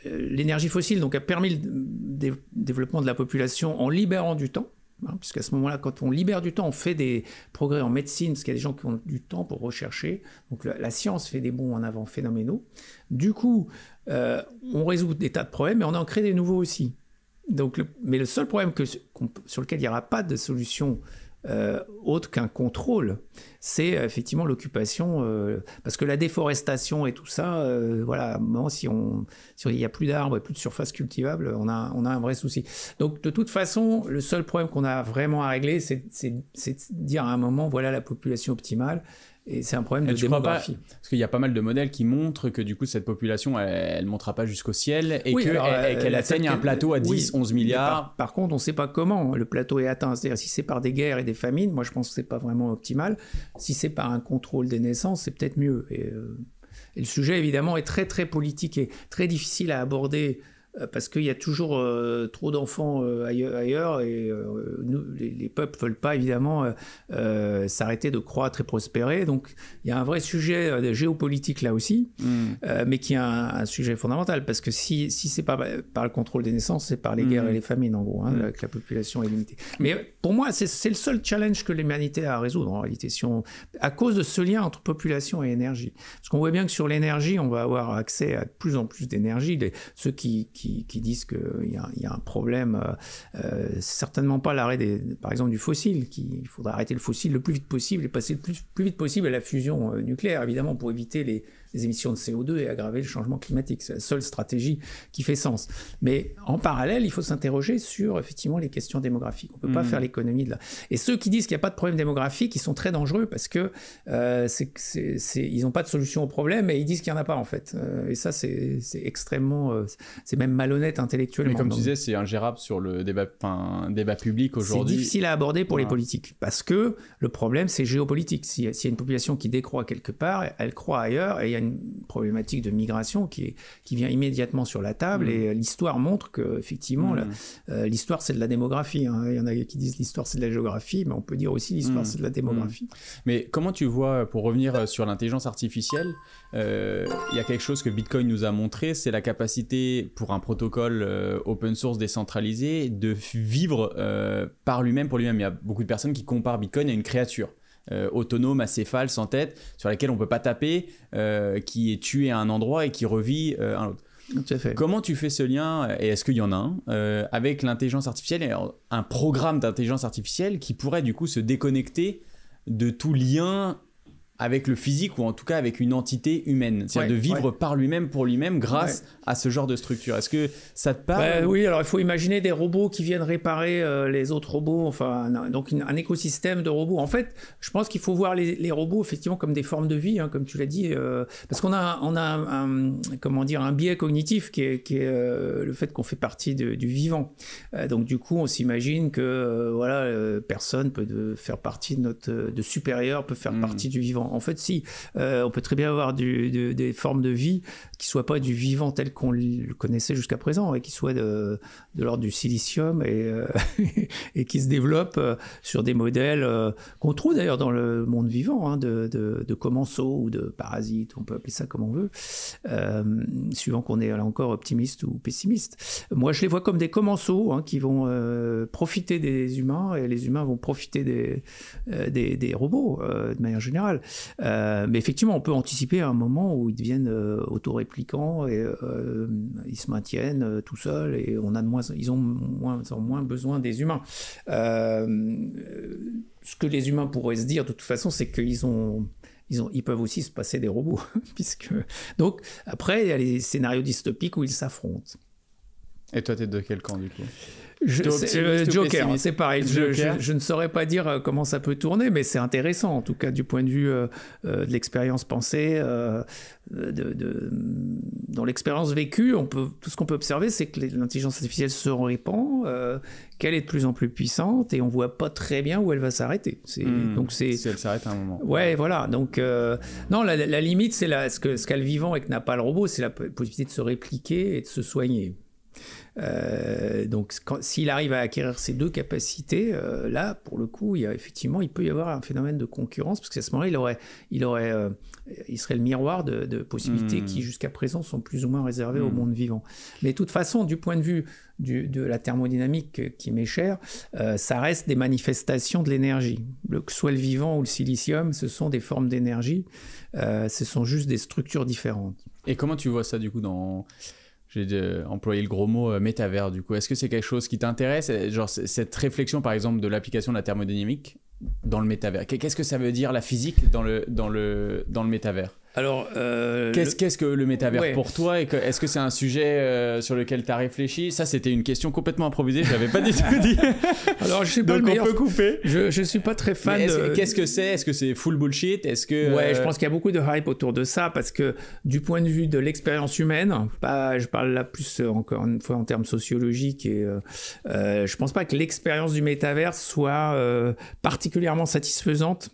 l'énergie fossile donc, a permis le développement de la population en libérant du temps. hein, puisqu'à ce moment-là, quand on libère du temps, on fait des progrès en médecine, parce qu'il y a des gens qui ont du temps pour rechercher. Donc la science fait des bonds en avant phénoménaux. Du coup, on résout des tas de problèmes, mais on en crée des nouveaux aussi. Donc, mais le seul problème sur lequel il n'y aura pas de solution autre qu'un contrôle, c'est effectivement l'occupation, parce que la déforestation et tout ça, voilà, si il n'y a plus d'arbres et plus de surface cultivable, on a un vrai souci. Donc de toute façon, le seul problème qu'on a vraiment à régler, c'est de dire à un moment, voilà la population optimale. Et c'est un problème de démographie.
Parce qu'il y a pas mal de modèles qui montrent que du coup cette population elle montera pas jusqu'au ciel et qu'elle atteigne un plateau à 10-11 milliards.
Par contre, on ne sait pas comment le plateau est atteint. C'est-à-dire si c'est par des guerres et des famines, moi je pense que c'est pas vraiment optimal. Si c'est par un contrôle des naissances, c'est peut-être mieux. Et le sujet évidemment est très très politique et très difficile à aborder. Parce qu'il y a toujours trop d'enfants ailleurs et les peuples ne veulent pas évidemment s'arrêter de croître et prospérer. Donc il y a un vrai sujet géopolitique là aussi, mais qui est un sujet fondamental, parce que si c'est pas par le contrôle des naissances, c'est par les guerres et les famines en gros, que la population est limitée. Mais pour moi, c'est le seul challenge que l'humanité a à résoudre en réalité, à cause de ce lien entre population et énergie. Parce qu'on voit bien que sur l'énergie, on va avoir accès à de plus en plus d'énergie. Ceux qui disent qu'il y a un problème, certainement pas l'arrêt par exemple du fossile, il faudrait arrêter le fossile le plus vite possible et passer le plus vite possible à la fusion nucléaire, évidemment, pour éviter les émissions de CO2 et aggraver le changement climatique. C'est la seule stratégie qui fait sens. Mais en parallèle, il faut s'interroger sur effectivement les questions démographiques. On ne peut pas faire l'économie de là. Et ceux qui disent qu'il n'y a pas de problème démographique, ils sont très dangereux parce que ils n'ont pas de solution au problème et ils disent qu'il n'y en a pas en fait. Et ça, c'est extrêmement... c'est même malhonnête intellectuellement.
Mais comme tu disais, c'est ingérable sur le débat public aujourd'hui.
C'est difficile à aborder pour les politiques parce que le problème, c'est géopolitique. S'il y a une population qui décroît quelque part, elle croît ailleurs et il y a une problématique de migration qui vient immédiatement sur la table et l'histoire montre que effectivement l'histoire c'est de la démographie, hein. Il y en a qui disent l'histoire c'est de la géographie, mais on peut dire aussi l'histoire c'est de la démographie.
Mais comment tu vois, pour revenir sur l'intelligence artificielle, il y a quelque chose que Bitcoin nous a montré, c'est la capacité pour un protocole open source décentralisé de vivre par lui-même, pour lui-même. Il y a beaucoup de personnes qui comparent Bitcoin à une créature autonome, acéphale, sans tête, sur laquelle on ne peut pas taper, qui est tué à un endroit et qui revit à un autre.
Tout à fait.
Comment tu fais ce lien, et est-ce qu'il y en a un, avec l'intelligence artificielle, et un programme d'intelligence artificielle qui pourrait du coup se déconnecter de tout lien avec le physique, ou en tout cas avec une entité humaine, c'est-à-dire de vivre par lui-même, pour lui-même, grâce à ce genre de structure. Est-ce que ça te parle?
Oui, alors il faut imaginer des robots qui viennent réparer les autres robots, donc un écosystème de robots. En fait, je pense qu'il faut voir les robots effectivement comme des formes de vie, hein, comme tu l'as dit, parce qu'on a un biais cognitif qui est le fait qu'on fait partie du vivant. Donc du coup, on s'imagine que personne peut faire partie de supérieur, peut faire partie du vivant. En fait, si, on peut très bien avoir des formes de vie qui ne soient pas du vivant tel qu'on le connaissait jusqu'à présent, et qui soient de l'ordre du silicium et qui se développent sur des modèles qu'on trouve d'ailleurs dans le monde vivant, hein, de commensaux ou de parasites, on peut appeler ça comme on veut, suivant qu'on est là encore optimiste ou pessimiste. Moi, je les vois comme des commensaux, hein, qui vont profiter des humains, et les humains vont profiter des robots de manière générale. Mais effectivement, on peut anticiper à un moment où ils deviennent autorépliquants et ils se maintiennent tout seuls, et ils ont moins besoin des humains. Ce que les humains pourraient se dire de toute façon, c'est qu'ils peuvent aussi se passer des robots. Donc après, il y a les scénarios dystopiques où ils s'affrontent.
Et toi, t'es de quel camp du coup?
Joker, c'est pareil. Je ne saurais pas dire comment ça peut tourner, mais c'est intéressant, en tout cas du point de vue de l'expérience pensée. Dans l'expérience vécue, tout ce qu'on peut observer, c'est que l'intelligence artificielle se répand, qu'elle est de plus en plus puissante, et on ne voit pas très bien où elle va s'arrêter. Donc si
elle s'arrête à un moment.
Ouais, voilà. Donc, non, la limite, c'est ce qu'a le vivant et que n'a pas le robot, c'est la possibilité de se répliquer et de se soigner. Donc s'il arrive à acquérir ces deux capacités, là pour le coup effectivement il peut y avoir un phénomène de concurrence, parce qu'à ce moment-là il serait le miroir de possibilités qui jusqu'à présent sont plus ou moins réservées au monde vivant. Mais de toute façon, du point de vue de la thermodynamique qui m'est chère, ça reste des manifestations de l'énergie. Que ce soit le vivant ou le silicium, ce sont des formes d'énergie, ce sont juste des structures différentes.
Et comment tu vois ça du coup dans... J'ai employé le gros mot métavers du coup. Est-ce que c'est quelque chose qui t'intéresse, genre cette réflexion par exemple de l'application de la thermodynamique dans le métavers? Qu'est-ce que ça veut dire la physique dans le métavers?
Alors,
qu'est-ce que le métavers pour toi, et est-ce que c'est un sujet sur lequel tu as réfléchi? Ça, c'était une question complètement improvisée, je n'avais pas du tout dit.
Alors, je suis pas
donc
le meilleur.
On peut couper.
Je suis pas très fan de...
Qu'est-ce que c'est? Est-ce que c'est full bullshit? Est-ce que
Ouais, je pense qu'il y a beaucoup de hype autour de ça, parce que du point de vue de l'expérience humaine, je parle là plus encore une fois en termes sociologiques, et je pense pas que l'expérience du métavers soit particulièrement satisfaisante.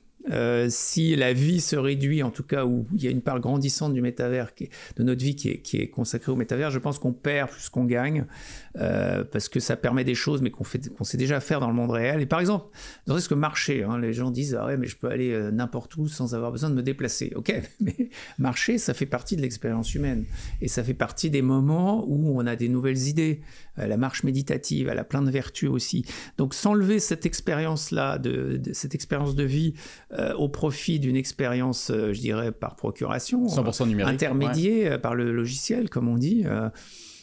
Si la vie se réduit, en tout cas où il y a une part grandissante du métavers, de notre vie qui est consacrée au métavers, je pense qu'on perd plus qu'on gagne, parce que ça permet des choses mais qu'on sait déjà faire dans le monde réel. Et par exemple, ne serait-ce que marcher, les gens disent ah ouais mais je peux aller n'importe où sans avoir besoin de me déplacer. Ok, mais marcher, ça fait partie de l'expérience humaine, et ça fait partie des moments où on a des nouvelles idées. La marche méditative, elle a plein de vertus aussi. Donc s'enlever cette expérience-là, cette expérience de vie au profit d'une expérience, je dirais, par procuration,
100% numérique,
intermédiée par le logiciel, comme on dit,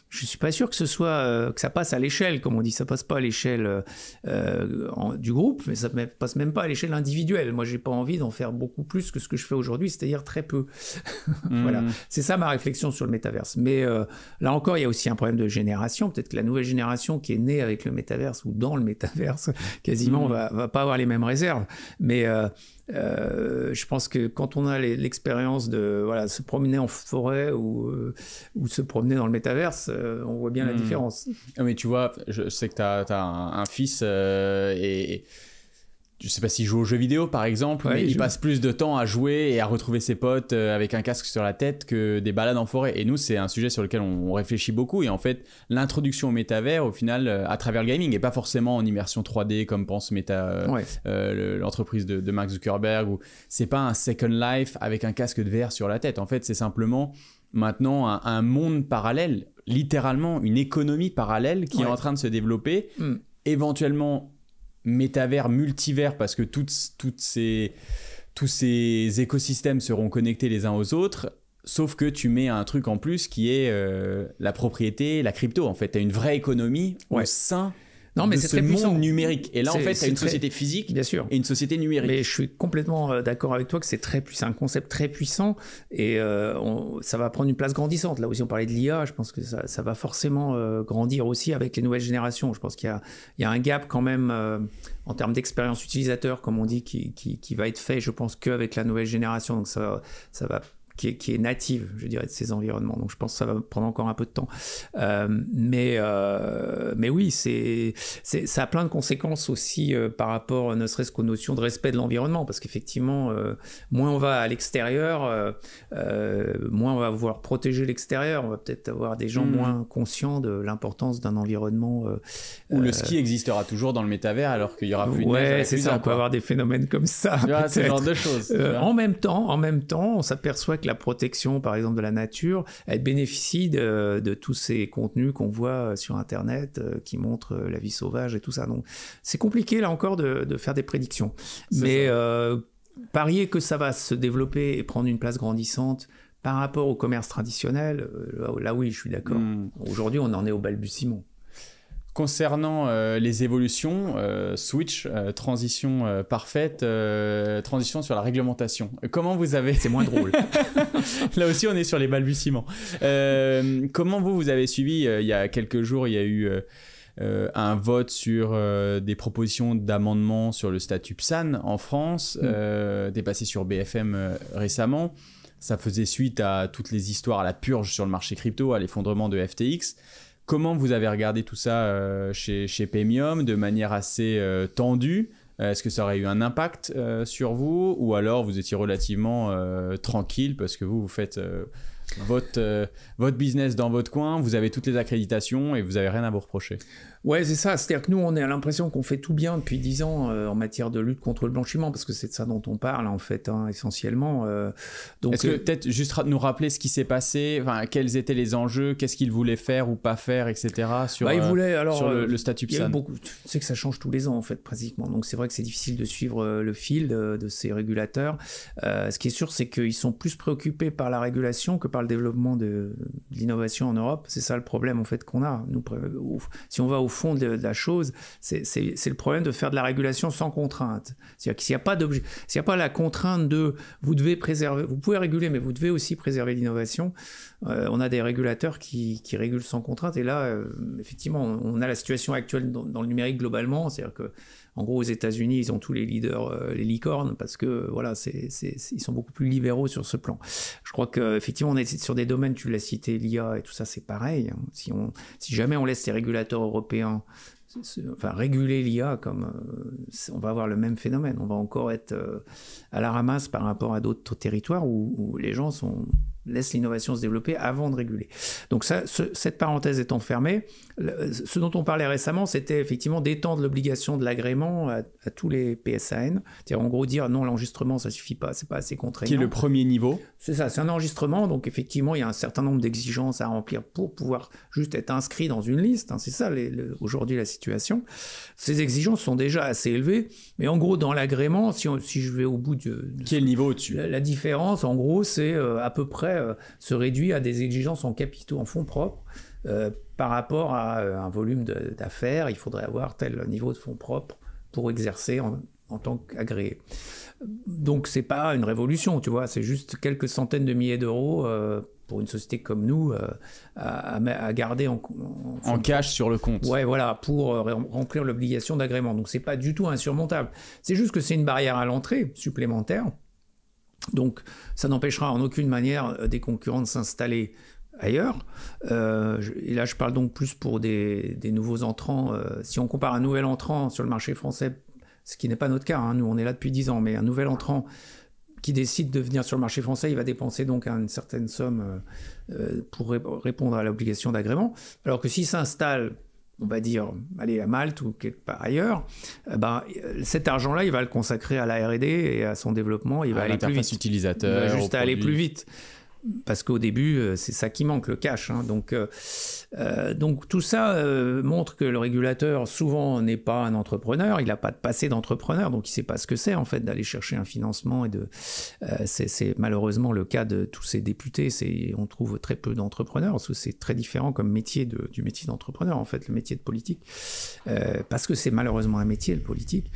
je suis pas sûr que que ça passe à l'échelle, comme on dit. Ça passe pas à l'échelle du groupe, mais ça passe même pas à l'échelle individuelle. Moi, j'ai pas envie d'en faire beaucoup plus que ce que je fais aujourd'hui, c'est-à-dire très peu. Voilà, c'est ça ma réflexion sur le métaverse. Mais là encore, il y a aussi un problème de génération. Peut-être que la nouvelle génération qui est née avec le métaverse ou dans le métaverse, quasiment, va pas avoir les mêmes réserves. Mais je pense que quand on a l'expérience de se promener en forêt ou se promener dans le métaverse, on voit bien la différence.
Mais tu vois, je sais que tu as un fils et je sais pas s'il joue aux jeux vidéo par exemple, mais il passe plus de temps à jouer et à retrouver ses potes avec un casque sur la tête que des balades en forêt. Et nous, c'est un sujet sur lequel on réfléchit beaucoup. Et en fait, l'introduction au métavers, au final, à travers le gaming, et pas forcément en immersion 3D comme pense l'entreprise de Mark Zuckerberg, ou c'est pas un Second Life avec un casque de VR sur la tête. En fait, c'est simplement maintenant un monde parallèle, littéralement une économie parallèle qui est en train de se développer, éventuellement métavers, multivers, parce que tous ces écosystèmes seront connectés les uns aux autres, sauf que tu mets un truc en plus qui est la propriété, la crypto. En fait, tu as une vraie économie au sein de ce monde numérique. Et là, en fait, tu as une société physique
bien sûr.
Et une société numérique.
Mais je suis complètement d'accord avec toi que c'est un concept très puissant, et ça va prendre une place grandissante. Là aussi, on parlait de l'IA, je pense que ça va forcément grandir aussi avec les nouvelles générations. Je pense qu'il y a un gap quand même en termes d'expérience utilisateur, comme on dit, qui va être fait, je pense, qu'avec la nouvelle génération. Donc ça va qui est native, je dirais, de ces environnements. Donc je pense que ça va prendre encore un peu de temps. Mais oui, ça a plein de conséquences aussi par rapport, ne serait-ce qu'aux notions de respect de l'environnement, parce qu'effectivement, moins on va à l'extérieur, moins on va vouloir protéger l'extérieur. On va peut-être avoir des gens moins conscients de l'importance d'un environnement.
Où le ski existera toujours dans le métavers, alors qu'il y aura plus de neige.
Ouais, c'est ça, on peut avoir des phénomènes comme ça.
Ce genre de choses.
En même temps, on s'aperçoit que la protection, par exemple, de la nature, elle bénéficie de tous ces contenus qu'on voit sur Internet qui montrent la vie sauvage et tout ça. Donc, c'est compliqué, là encore, de faire des prédictions. Mais parier que ça va se développer et prendre une place grandissante par rapport au commerce traditionnel, là oui, je suis d'accord. Aujourd'hui, on en est au balbutiement.
Concernant les évolutions, switch, transition parfaite, transition sur la réglementation. Comment vous avez...
C'est moins drôle.
Là aussi, on est sur les balbutiements. Comment vous avez suivi, il y a quelques jours, il y a eu un vote sur des propositions d'amendement sur le statut PSAN en France, dépassé sur BFM récemment. Ça faisait suite à toutes les histoires, à la purge sur le marché crypto, à l'effondrement de FTX. Comment vous avez regardé tout ça chez Paymium de manière assez tendue? Est-ce que ça aurait eu un impact sur vous, ou alors vous étiez relativement tranquille parce que vous faites votre business dans votre coin, vous avez toutes les accréditations et vous n'avez rien à vous reprocher.
Ouais, c'est ça. C'est-à-dire que nous, on a l'impression qu'on fait tout bien depuis 10 ans en matière de lutte contre le blanchiment, parce que c'est de ça dont on parle, en fait, essentiellement.
Donc, est-ce que peut-être juste nous rappeler ce qui s'est passé, quels étaient les enjeux, qu'est-ce qu'ils voulaient faire ou pas faire, etc. sur,
ils voulaient, alors,
sur le statut PSAN.
Tu sais que ça change tous les ans, en fait, pratiquement. Donc, c'est vrai que c'est difficile de suivre le fil de ces régulateurs. Ce qui est sûr, c'est qu'ils sont plus préoccupés par la régulation que par le développement de l'innovation en Europe. C'est ça le problème, en fait, qu'on a. Nous, si on va au fond de la chose, c'est le problème de faire de la régulation sans contrainte. C'est-à-dire que s'il n'y a pas la contrainte de vous devez préserver, vous pouvez réguler, mais vous devez aussi préserver l'innovation. On a des régulateurs qui régulent sans contrainte, et là, effectivement, on a la situation actuelle dans le numérique globalement, c'est-à-dire que en gros, aux États-Unis, ils ont tous les leaders, les licornes, parce que voilà, ils sont beaucoup plus libéraux sur ce plan. Je crois qu'effectivement, on est sur des domaines, tu l'as cité, l'IA et tout ça, c'est pareil. Hein. Si jamais on laisse les régulateurs européens réguler l'IA, on va avoir le même phénomène. On va encore être à la ramasse par rapport à d'autres territoires où les gens laissent l'innovation se développer avant de réguler. Donc cette parenthèse étant fermée, ce dont on parlait récemment, c'était effectivement d'étendre l'obligation de l'agrément à tous les PSAN. C'est-à-dire en gros dire non, l'enregistrement ça suffit pas, c'est pas assez contraignant.
Qui est le premier niveau.
C'est ça, c'est un enregistrement, donc effectivement il y a un certain nombre d'exigences à remplir pour pouvoir juste être inscrit dans une liste, hein. C'est ça aujourd'hui la situation. Ces exigences sont déjà assez élevées, mais en gros dans l'agrément, si je vais au bout de
qui est le niveau au-dessus,
la différence en gros c'est à peu près se réduit à des exigences en capitaux, en fonds propres. Par rapport à un volume d'affaires, il faudrait avoir tel niveau de fonds propres pour exercer en tant qu'agréé. Donc c'est pas une révolution, tu vois, c'est juste quelques centaines de milliers d'euros pour une société comme nous à garder en
cash sur le compte.
Ouais, voilà, pour remplir l'obligation d'agrément. Donc c'est pas du tout insurmontable. C'est juste que c'est une barrière à l'entrée supplémentaire. Donc ça n'empêchera en aucune manière des concurrents de s'installer ailleurs. Et là je parle donc plus pour des nouveaux entrants. Si on compare un nouvel entrant sur le marché français, ce qui n'est pas notre cas, hein, nous on est là depuis 10 ans, mais un nouvel entrant qui décide de venir sur le marché français, il va dépenser donc une certaine somme pour répondre à l'obligation d'agrément, alors que s'il s'installe, on va dire, allez, à Malte ou quelque part ailleurs, cet argent-là, il va le consacrer à la R&D et à son développement, il va aller plus vite.
Utilisateur,
il va juste aller plus vite. Parce qu'au début, c'est ça qui manque, le cash. Hein. Donc tout ça montre que le régulateur, souvent, n'est pas un entrepreneur, il n'a pas de passé d'entrepreneur, donc il ne sait pas ce que c'est, en fait, d'aller chercher un financement. C'est malheureusement le cas de tous ces députés. On trouve très peu d'entrepreneurs, parce que c'est très différent comme métier du métier d'entrepreneur, en fait, le métier de politique. Parce que c'est malheureusement un métier, le politique.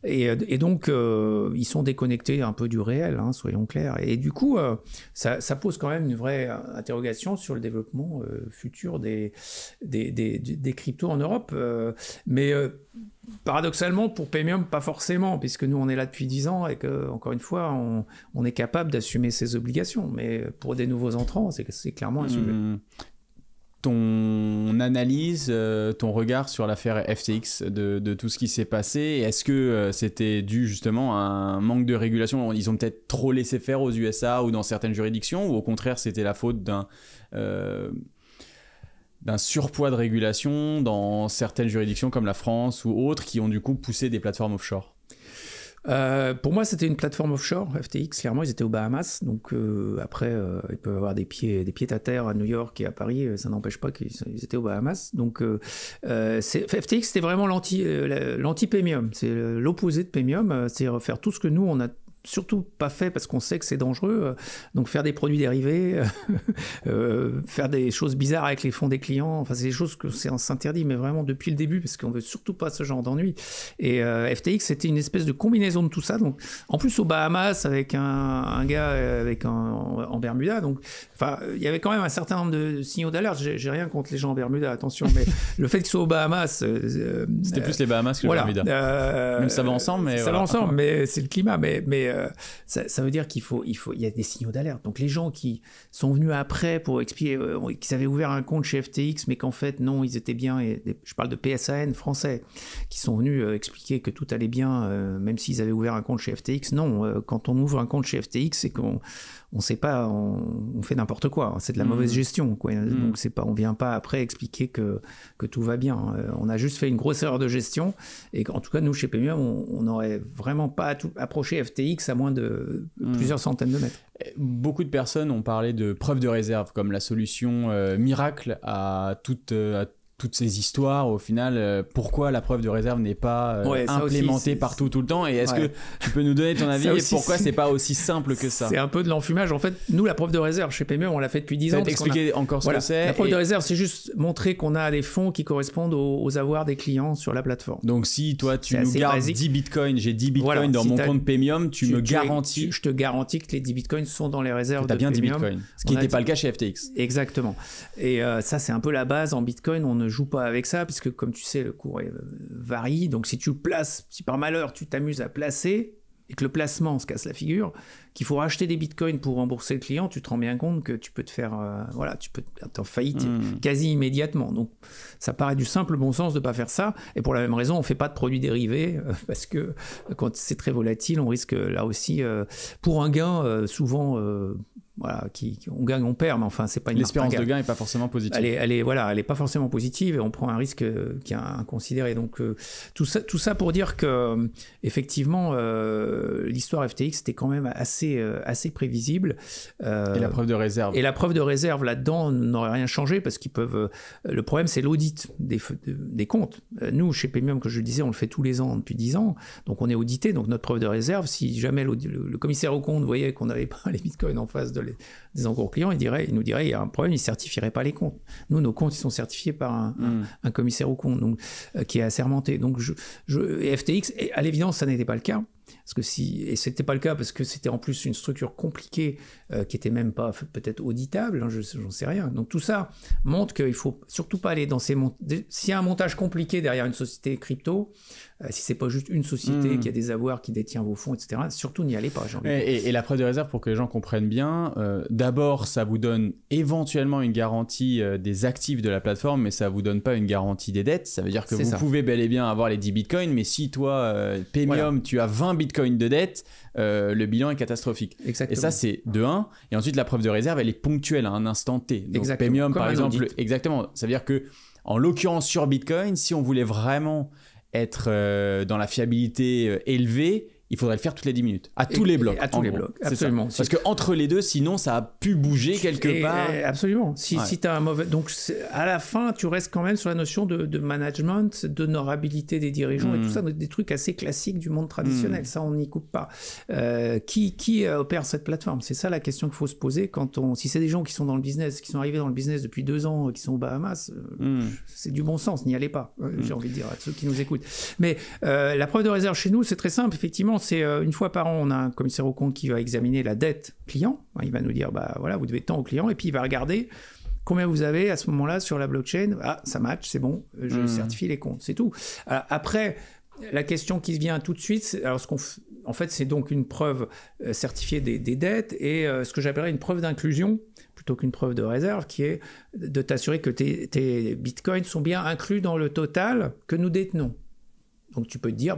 Et donc, ils sont déconnectés un peu du réel, hein, soyons clairs. Et du coup, ça pose quand même une vraie interrogation sur le développement futur des cryptos en Europe. Mais paradoxalement, pour Paymium, pas forcément, puisque nous, on est là depuis 10 ans et qu'encore une fois, on est capable d'assumer ses obligations. Mais pour des nouveaux entrants, c'est clairement un sujet.
Ton analyse, ton regard sur l'affaire FTX, de tout ce qui s'est passé, est-ce que c'était dû justement à un manque de régulation? Ils ont peut-être trop laissé faire aux USA ou dans certaines juridictions, ou au contraire c'était la faute d'un surpoids de régulation dans certaines juridictions comme la France ou autres qui ont du coup poussé des plateformes offshore?
Pour moi, c'était une plateforme offshore, FTX. Clairement, ils étaient aux Bahamas. Donc, après, ils peuvent avoir des pieds à terre à New York et à Paris. Ça n'empêche pas qu'ils étaient aux Bahamas. Donc, FTX, c'était vraiment l'anti-Paymium. C'est l'opposé de Paymium. C'est faire tout ce que nous, on a surtout pas fait parce qu'on sait que c'est dangereux, donc faire des produits dérivés, faire des choses bizarres avec les fonds des clients, enfin c'est des choses que on s'interdit, mais vraiment depuis le début, parce qu'on veut surtout pas ce genre d'ennui. Et FTX, c'était une espèce de combinaison de tout ça, donc en plus aux Bahamas avec un gars en Bermuda, donc enfin il y avait quand même un certain nombre de signaux d'alerte. J'ai rien contre les gens en Bermuda, attention, mais le fait qu'ils soient aux Bahamas,
c'était plus les Bahamas que le Bermuda. Même ça va ensemble, mais
ça va ensemble, mais c'est le climat, mais ça veut dire qu'il y a des signaux d'alerte. Donc les gens qui sont venus après pour expliquer qu'ils avaient ouvert un compte chez FTX, mais qu'en fait non, ils étaient bien, je parle de PSAN français, qui sont venus expliquer que tout allait bien, même s'ils avaient ouvert un compte chez FTX. Non, quand on ouvre un compte chez FTX, c'est qu'on sait pas, on fait n'importe quoi. C'est de la mauvaise gestion, quoi. Donc on vient pas après expliquer que tout va bien. On a juste fait une grosse erreur de gestion, et en tout cas nous chez Pemium, on n'aurait vraiment pas approché FTX à moins de plusieurs centaines de mètres.
Beaucoup de personnes ont parlé de preuve de réserve comme la solution miracle à toutes ces histoires. Au final, pourquoi la preuve de réserve n'est pas implémentée partout tout le temps, et est-ce que tu peux nous donner ton avis et pourquoi c'est pas aussi simple que ça?
C'est un peu de l'enfumage. En fait, nous, la preuve de réserve chez Pemium, on l'a fait depuis 10 ans.
Ça va t'expliquer encore ce que c'est.
La preuve de réserve, c'est juste montrer qu'on a des fonds qui correspondent aux avoirs des clients sur la plateforme.
Donc si toi tu nous gardes 10 bitcoins, j'ai 10 bitcoins dans mon compte Pemium, tu me garantis...
Je te garantis que les 10 bitcoins sont dans les réserves de
Pemium. Tu as bien 10 bitcoins, ce qui n'était pas le cas chez FTX.
Exactement. Et ça, c'est un peu la base en bitcoin. On ne joue pas avec ça, puisque comme tu sais, le cours varie. Donc si tu places, si par malheur tu t'amuses à placer et que le placement se casse la figure, qu'il faut racheter des bitcoins pour rembourser le client, tu te rends bien compte que tu peux te faire, tu peux être en faillite quasi immédiatement. Donc ça paraît du simple bon sens de ne pas faire ça. Et pour la même raison, on ne fait pas de produits dérivés parce que quand c'est très volatile, on risque là aussi, pour un gain, souvent... on gagne, on perd, mais enfin, c'est pas une
l'espérance de gain n'est pas forcément positive.
Elle est pas forcément positive, et on prend un risque qui est inconsidéré. Donc tout ça pour dire que effectivement, l'histoire FTX était quand même assez prévisible.
Et la preuve de réserve.
Et la preuve de réserve là-dedans n'aurait rien changé, parce qu'ils peuvent. Le problème, c'est l'audit des comptes. Nous, chez Pemium, comme je le disais, on le fait tous les ans depuis 10 ans, donc on est audité. Donc notre preuve de réserve, si jamais le commissaire aux comptes voyait qu'on n'avait pas les bitcoins en face des encours clients, il nous dirait il y a un problème, il ne certifierait pas les comptes. Nous, nos comptes, ils sont certifiés par un commissaire aux comptes, donc, qui est assermenté. Donc, et FTX, et à l'évidence, ça n'était pas le cas. Et c'était pas le cas parce que c'était en plus une structure compliquée qui était même pas peut-être auditable, j'en sais rien. Donc tout ça montre qu'il faut surtout pas aller dans ces s'il y a un montage compliqué derrière une société crypto, si c'est pas juste une société qui a des avoirs, qui détient vos fonds, etc., surtout n'y allez pas.
Et la preuve de réserve, pour que les gens comprennent bien, d'abord ça vous donne éventuellement une garantie des actifs de la plateforme, mais ça vous donne pas une garantie des dettes. Ça veut dire que vous pouvez bel et bien avoir les 10 bitcoins, mais si toi Pemium, tu as 20 bitcoins de dette, le bilan est catastrophique.
Exactement.
Et ça, c'est de 1. Et ensuite, la preuve de réserve, elle est ponctuelle à un instant T. Donc,
exactement.
Pemium,
comme
par exemple,
audit.
exactement. Ça veut dire que, en l'occurrence, sur Bitcoin, si on voulait vraiment être dans la fiabilité élevée, il faudrait le faire toutes les 10 minutes, à tous les blocs.
À tous les blocs, absolument.
Parce qu'entre les deux, sinon, ça a pu bouger quelque part.
Absolument. Si tu as un mauvais... Donc, à la fin, tu restes quand même sur la notion de management, d'honorabilité des dirigeants et tout ça, des trucs assez classiques du monde traditionnel. Ça, on n'y coupe pas. Qui opère cette plateforme? C'est ça la question qu'il faut se poser si c'est des gens qui sont dans le business, qui sont arrivés dans le business depuis 2 ans, qui sont aux Bahamas, c'est du bon sens, n'y allez pas, j'ai envie de dire à ceux qui nous écoutent. Mais la preuve de réserve chez nous, c'est très simple, effectivement. C'est une fois par an, on a un commissaire aux comptes qui va examiner la dette client. Il va nous dire, voilà, vous devez tant au client, et puis il va regarder combien vous avez à ce moment-là sur la blockchain. Ah, ça match, c'est bon, je certifie les comptes, c'est tout. Alors, après, la question qui vient tout de suite, en fait, c'est donc une preuve certifiée des dettes, et ce que j'appellerais une preuve d'inclusion, plutôt qu'une preuve de réserve, qui est de t'assurer que tes bitcoins sont bien inclus dans le total que nous détenons. Donc tu peux te dire,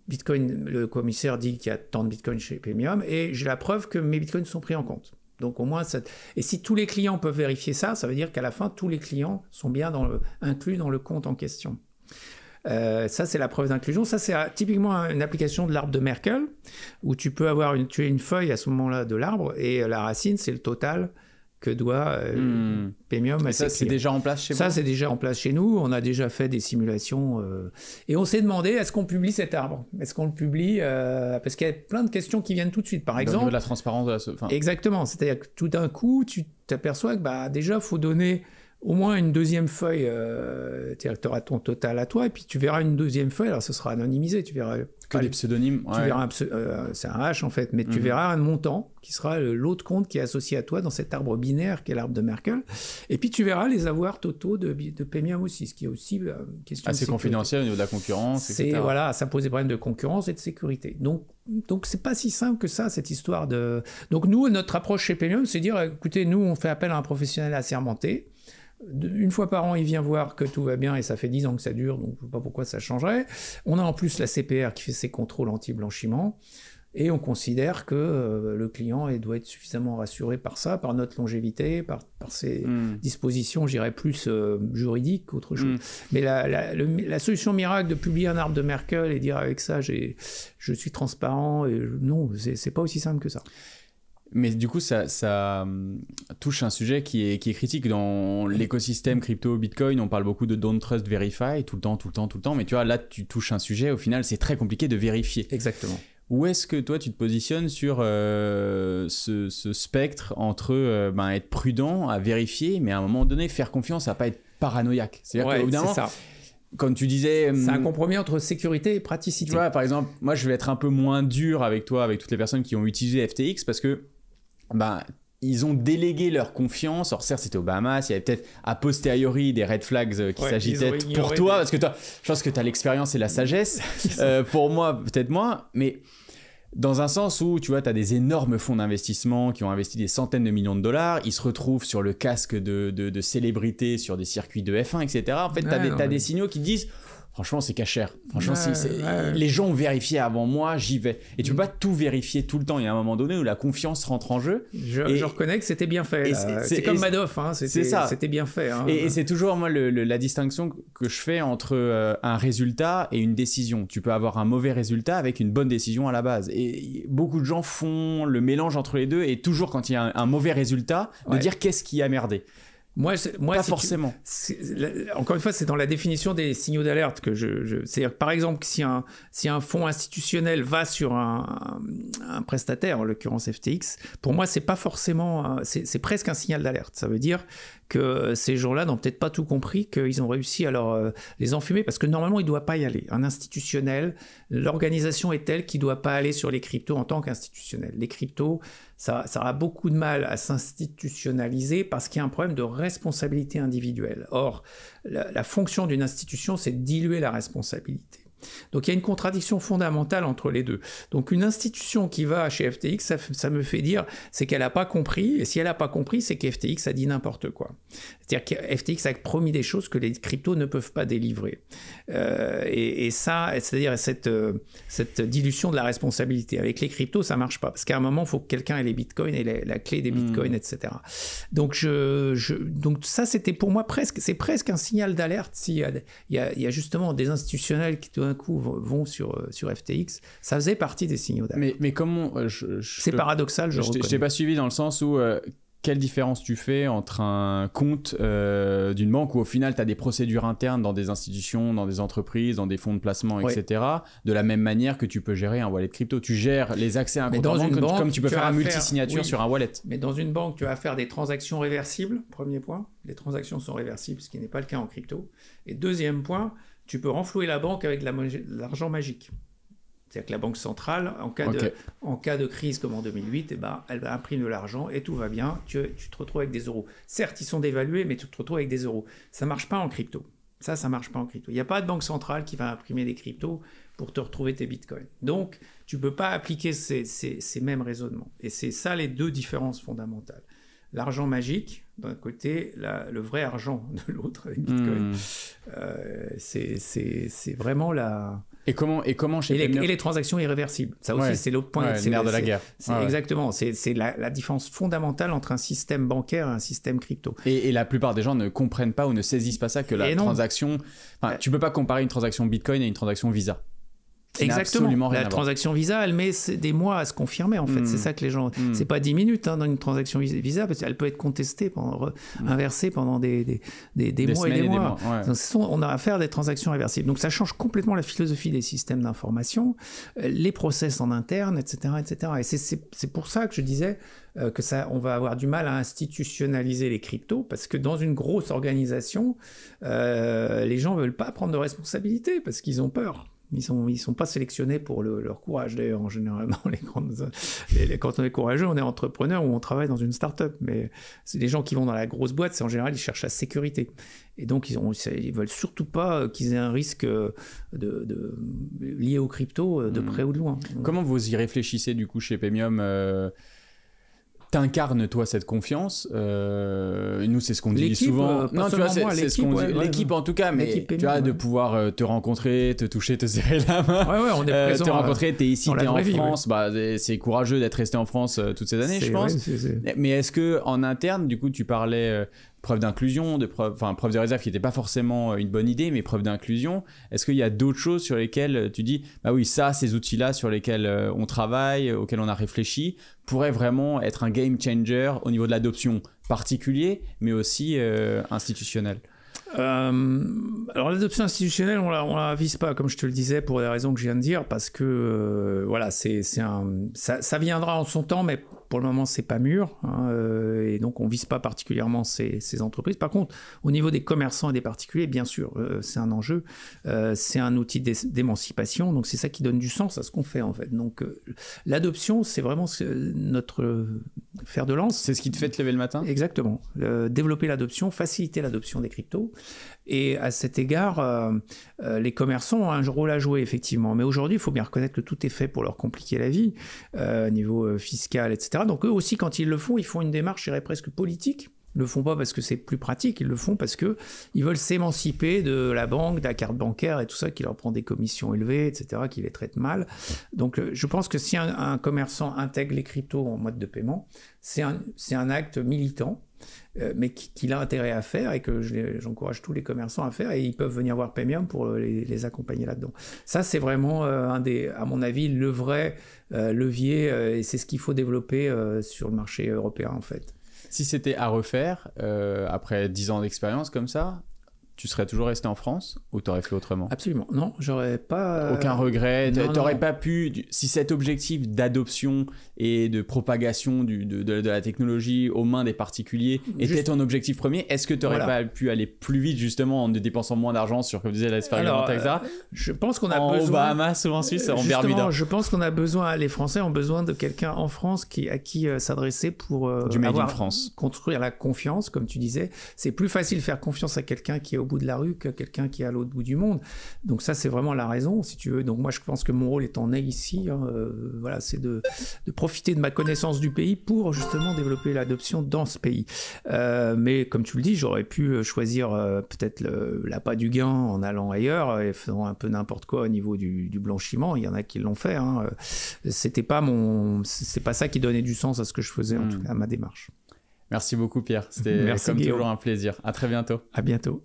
Bitcoin, le commissaire dit qu'il y a tant de bitcoins chez Pemium, et j'ai la preuve que mes bitcoins sont pris en compte. Donc au moins, et si tous les clients peuvent vérifier ça, ça veut dire qu'à la fin, tous les clients sont bien inclus dans le compte en question. Ça, c'est la preuve d'inclusion. Ça, c'est typiquement une application de l'arbre de Merkle, où tu peux avoir une feuille à ce moment-là de l'arbre, et la racine, c'est le total que doit Pemium à ses clients. Ça,
c'est déjà en place chez vous?
Ça, c'est déjà en place chez nous. On a déjà fait des simulations. Et on s'est demandé, est-ce qu'on publie cet arbre? Est-ce qu'on le publie parce qu'il y a plein de questions qui viennent tout de suite. Par exemple...
Au niveau de la transparence de
Exactement. C'est-à-dire que tout d'un coup, tu t'aperçois que déjà, il faut donner au moins une deuxième feuille. Tu auras ton total à toi, et puis tu verras une deuxième feuille. Alors, ce sera anonymisé. Tu verras...
Que les pseudonymes.
Tu verras c'est un hash en fait, mais tu verras un montant qui sera l'autre compte qui est associé à toi dans cet arbre binaire qui est l'arbre de Merkle. Et puis tu verras les avoirs totaux de Pemium aussi, ce qui est aussi une question
assez confidentiel au niveau de la concurrence, etc.
Voilà, ça pose des problèmes de concurrence et de sécurité. Donc Donc c'est pas si simple que ça, cette histoire de... Donc nous, notre approche chez Paymium, c'est dire, écoutez, nous, on fait appel à un professionnel assermenté. Une fois par an, il vient voir que tout va bien et ça fait 10 ans que ça dure, donc je ne sais pas pourquoi ça changerait. On a en plus la CPR qui fait ses contrôles anti-blanchiment et on considère que le client doit être suffisamment rassuré par ça, par notre longévité, par ses dispositions, je dirais plus juridiques qu'autre chose. Mais la solution miracle de publier un arbre de Merkel et dire avec ça, je suis transparent, non, c'est pas aussi simple que ça.
Mais du coup, ça touche un sujet qui est critique dans l'écosystème crypto Bitcoin. On parle beaucoup de don't trust, verify, tout le temps. Mais tu vois, là, tu touches un sujet, au final, c'est très compliqué de vérifier.
Exactement.
Où est-ce que toi, tu te positionnes sur ce spectre entre être prudent, à vérifier, mais à un moment donné, faire confiance, à pas être paranoïaque? C'est-à-dire qu'au bout d'un moment,
ça.
Comme tu disais...
C'est un compromis entre sécurité et praticité.
Tu vois, par exemple, moi, je vais être un peu moins dur avec toi, avec toutes les personnes qui ont utilisé FTX, parce que ils ont délégué leur confiance. Alors certes, c'était aux Bahamas, il y avait peut-être a posteriori des red flags qui s'agitaient pour toi, parce que toi, je pense que tu as l'expérience et la sagesse. Pour moi, peut-être moins, mais dans un sens où, tu vois, tu as des énormes fonds d'investissement qui ont investi des centaines de millions de dollars, ils se retrouvent sur le casque de célébrités sur des circuits de F1, etc. En fait, tu as des signaux qui disent... Franchement, c'est cachère. Franchement, les gens ont vérifié avant moi, j'y vais. Et tu peux pas tout vérifier tout le temps. Il y a un moment donné où la confiance rentre en jeu.
Je reconnais que c'était bien fait. C'est comme Madoff. C'était bien fait.
Et c'est toujours, moi, la distinction que je fais entre un résultat et une décision. Tu peux avoir un mauvais résultat avec une bonne décision à la base. Et beaucoup de gens font le mélange entre les deux. Et toujours, quand il y a un mauvais résultat, de dire qu'est-ce qui a merdé.
Moi,
pas forcément.
Encore une fois, c'est dans la définition des signaux d'alerte que c'est-à-dire, par exemple, si un fonds institutionnel va sur un prestataire, en l'occurrence FTX, pour moi, c'est pas forcément, c'est presque un signal d'alerte. Ça veut dire que ces gens-là n'ont peut-être pas tout compris, qu'ils ont réussi à les enfumer, parce que normalement, il ne doit pas y aller. Un institutionnel, l'organisation est telle qu'il ne doit pas aller sur les cryptos en tant qu'institutionnel. Les cryptos, ça a beaucoup de mal à s'institutionnaliser parce qu'il y a un problème de responsabilité individuelle. Or, la fonction d'une institution, c'est de diluer la responsabilité. Donc il y a une contradiction fondamentale entre les deux. Donc une institution qui va chez FTX, ça me fait dire, c'est qu'elle n'a pas compris, et si elle n'a pas compris, c'est que FTX a dit n'importe quoi. C'est-à-dire que FTX a promis des choses que les cryptos ne peuvent pas délivrer. Et ça, c'est-à-dire cette dilution de la responsabilité. Avec les cryptos, ça ne marche pas, parce qu'à un moment, il faut que quelqu'un ait les bitcoins et la clé des bitcoins, etc. Donc ça, c'était pour moi c'est presque un signal d'alerte s'il y a justement des institutionnels qui d'un coup vont sur FTX, ça faisait partie des signaux d'alerte.
Mais comment...
c'est paradoxal, je reconnais.
Je t'ai pas suivi dans le sens où... quelle différence tu fais entre un compte d'une banque où au final tu as des procédures internes dans des institutions, dans des entreprises, dans des fonds de placement, etc. De la même manière que tu peux gérer un wallet crypto. Tu gères les accès à un compte en banque comme tu peux faire un multi-signature sur un wallet.
Mais dans une banque, tu vas faire des transactions réversibles, premier point. Les transactions sont réversibles, ce qui n'est pas le cas en crypto. Et deuxième point, tu peux renflouer la banque avec de l'argent magique. C'est-à-dire que la banque centrale, en cas de crise comme en 2008, elle imprime de l'argent et tout va bien. Tu te retrouves avec des euros. Certes, ils sont dévalués, mais tu te retrouves avec des euros. Ça ne marche pas en crypto. Ça ne marche pas en crypto. Il n'y a pas de banque centrale qui va imprimer des cryptos pour te retrouver tes bitcoins. Donc, tu ne peux pas appliquer ces mêmes raisonnements. Et c'est ça les deux différences fondamentales. L'argent magique, d'un côté, le vrai argent de l'autre, les bitcoins. C'est vraiment la...
Et comment chez
Paymium... Et les transactions irréversibles. Ça aussi, c'est l'autre point.
C'est l'air de la guerre.
Exactement. C'est la différence fondamentale entre un système bancaire et un système crypto.
Et la plupart des gens ne comprennent pas ou ne saisissent pas ça, que la transaction... tu peux pas comparer une transaction Bitcoin à une transaction Visa.
Exactement. La transaction Visa, elle met des mois à se confirmer, en fait. C'est ça que les gens... C'est pas 10 minutes dans une transaction Visa, parce qu'elle peut être contestée, inversée pendant des mois et des mois. Donc, on a affaire à des transactions réversibles. Donc ça change complètement la philosophie des systèmes d'information, les process en interne, etc. etc. Et c'est pour ça que je disais on va avoir du mal à institutionnaliser les cryptos, parce que dans une grosse organisation, les gens veulent pas prendre de responsabilité, parce qu'ils ont peur. Ils sont pas sélectionnés pour leur courage, d'ailleurs, en général. Quand on est courageux, on est entrepreneur ou on travaille dans une start-up. Mais c'est les gens qui vont dans la grosse boîte, c'est en général, ils cherchent la sécurité. Et donc, ils veulent surtout pas qu'ils aient un risque lié aux crypto de près ou de loin.
Comment vous y réfléchissez, du coup, chez Paymium t'incarnes, toi, cette confiance. Nous, c'est ce qu'on dit souvent.
Non, tu vois,
c'est ce qu'on dit. L'équipe, en tout cas, mais tu vois, de pouvoir te rencontrer, te toucher, te serrer la main.
Ouais, on est présent.
Te rencontrer, t'es ici, t'es en France. C'est courageux d'être resté en France toutes ces années, je pense. Mais est-ce que en interne, du coup, tu parlais preuve d'inclusion, preuve de réserve qui n'était pas forcément une bonne idée, mais preuve d'inclusion. Est-ce qu'il y a d'autres choses sur lesquelles tu dis, bah oui, ces outils-là sur lesquels on travaille, auxquels on a réfléchi, pourraient vraiment être un game changer au niveau de l'adoption particulier, mais aussi institutionnelle?
Alors l'adoption institutionnelle, on la vise pas, comme je te le disais, pour les raisons que je viens de dire, parce que voilà, ça viendra en son temps, mais pour le moment c'est pas mûr, hein, et donc on vise pas particulièrement ces entreprises. Par contre, au niveau des commerçants et des particuliers, bien sûr, c'est un enjeu, c'est un outil d'émancipation, donc c'est ça qui donne du sens à ce qu'on fait en fait. Donc l'adoption, c'est vraiment notre fer de lance.
C'est ce qui te fait te lever le matin?
Exactement. Développer l'adoption, faciliter l'adoption des cryptos. Et à cet égard, les commerçants ont un rôle à jouer, effectivement. Mais aujourd'hui, il faut bien reconnaître que tout est fait pour leur compliquer la vie, au niveau fiscal, etc. Donc eux aussi, quand ils le font, ils font une démarche, je dirais, presque politique. Ils ne le font pas parce que c'est plus pratique, ils le font parce qu'ils veulent s'émanciper de la banque, de la carte bancaire et tout ça, qui leur prend des commissions élevées, etc., qui les traite mal. Donc je pense que si un commerçant intègre les cryptos en mode de paiement, c'est un acte militant, mais qu'il a intérêt à faire et que j'encourage tous les commerçants à faire, et ils peuvent venir voir Paymium pour les accompagner là-dedans. Ça, c'est vraiment à mon avis, le vrai levier, et c'est ce qu'il faut développer sur le marché européen, en fait.
Si c'était à refaire, après 10 ans d'expérience comme ça, tu serais toujours resté en France ou t'aurais fait autrement?
Absolument. Non, j'aurais pas...
Aucun regret? T'aurais pas pu... Si cet objectif d'adoption et de propagation de la technologie aux mains des particuliers était ton objectif premier, est-ce que t'aurais pas pu aller plus vite, justement, en dépensant moins d'argent sur, comme tu disais, la sphère alimentaire, etc.
Je pense qu'on a besoin...
Aux Bahamas ou en Suisse, en Bermuda.
Je pense qu'on a besoin... Les Français ont besoin de quelqu'un en France à qui s'adresser pour construire la confiance, comme tu disais. C'est plus facile de faire confiance à quelqu'un qui est au bout de la rue que quelqu'un qui est à l'autre bout du monde. Donc ça, c'est vraiment la raison, si tu veux. Donc moi, je pense que mon rôle étant né ici, voilà, c'est de profiter de ma connaissance du pays pour justement développer l'adoption dans ce pays. Mais comme tu le dis, j'aurais pu choisir peut-être l'appât du gain en allant ailleurs et faisant un peu n'importe quoi au niveau du blanchiment. Il y en a qui l'ont fait. C'est pas ça qui donnait du sens à ce que je faisais, en tout cas, à ma démarche.
Merci beaucoup, Pierre. C'était comme toujours un plaisir. À très bientôt.
À bientôt.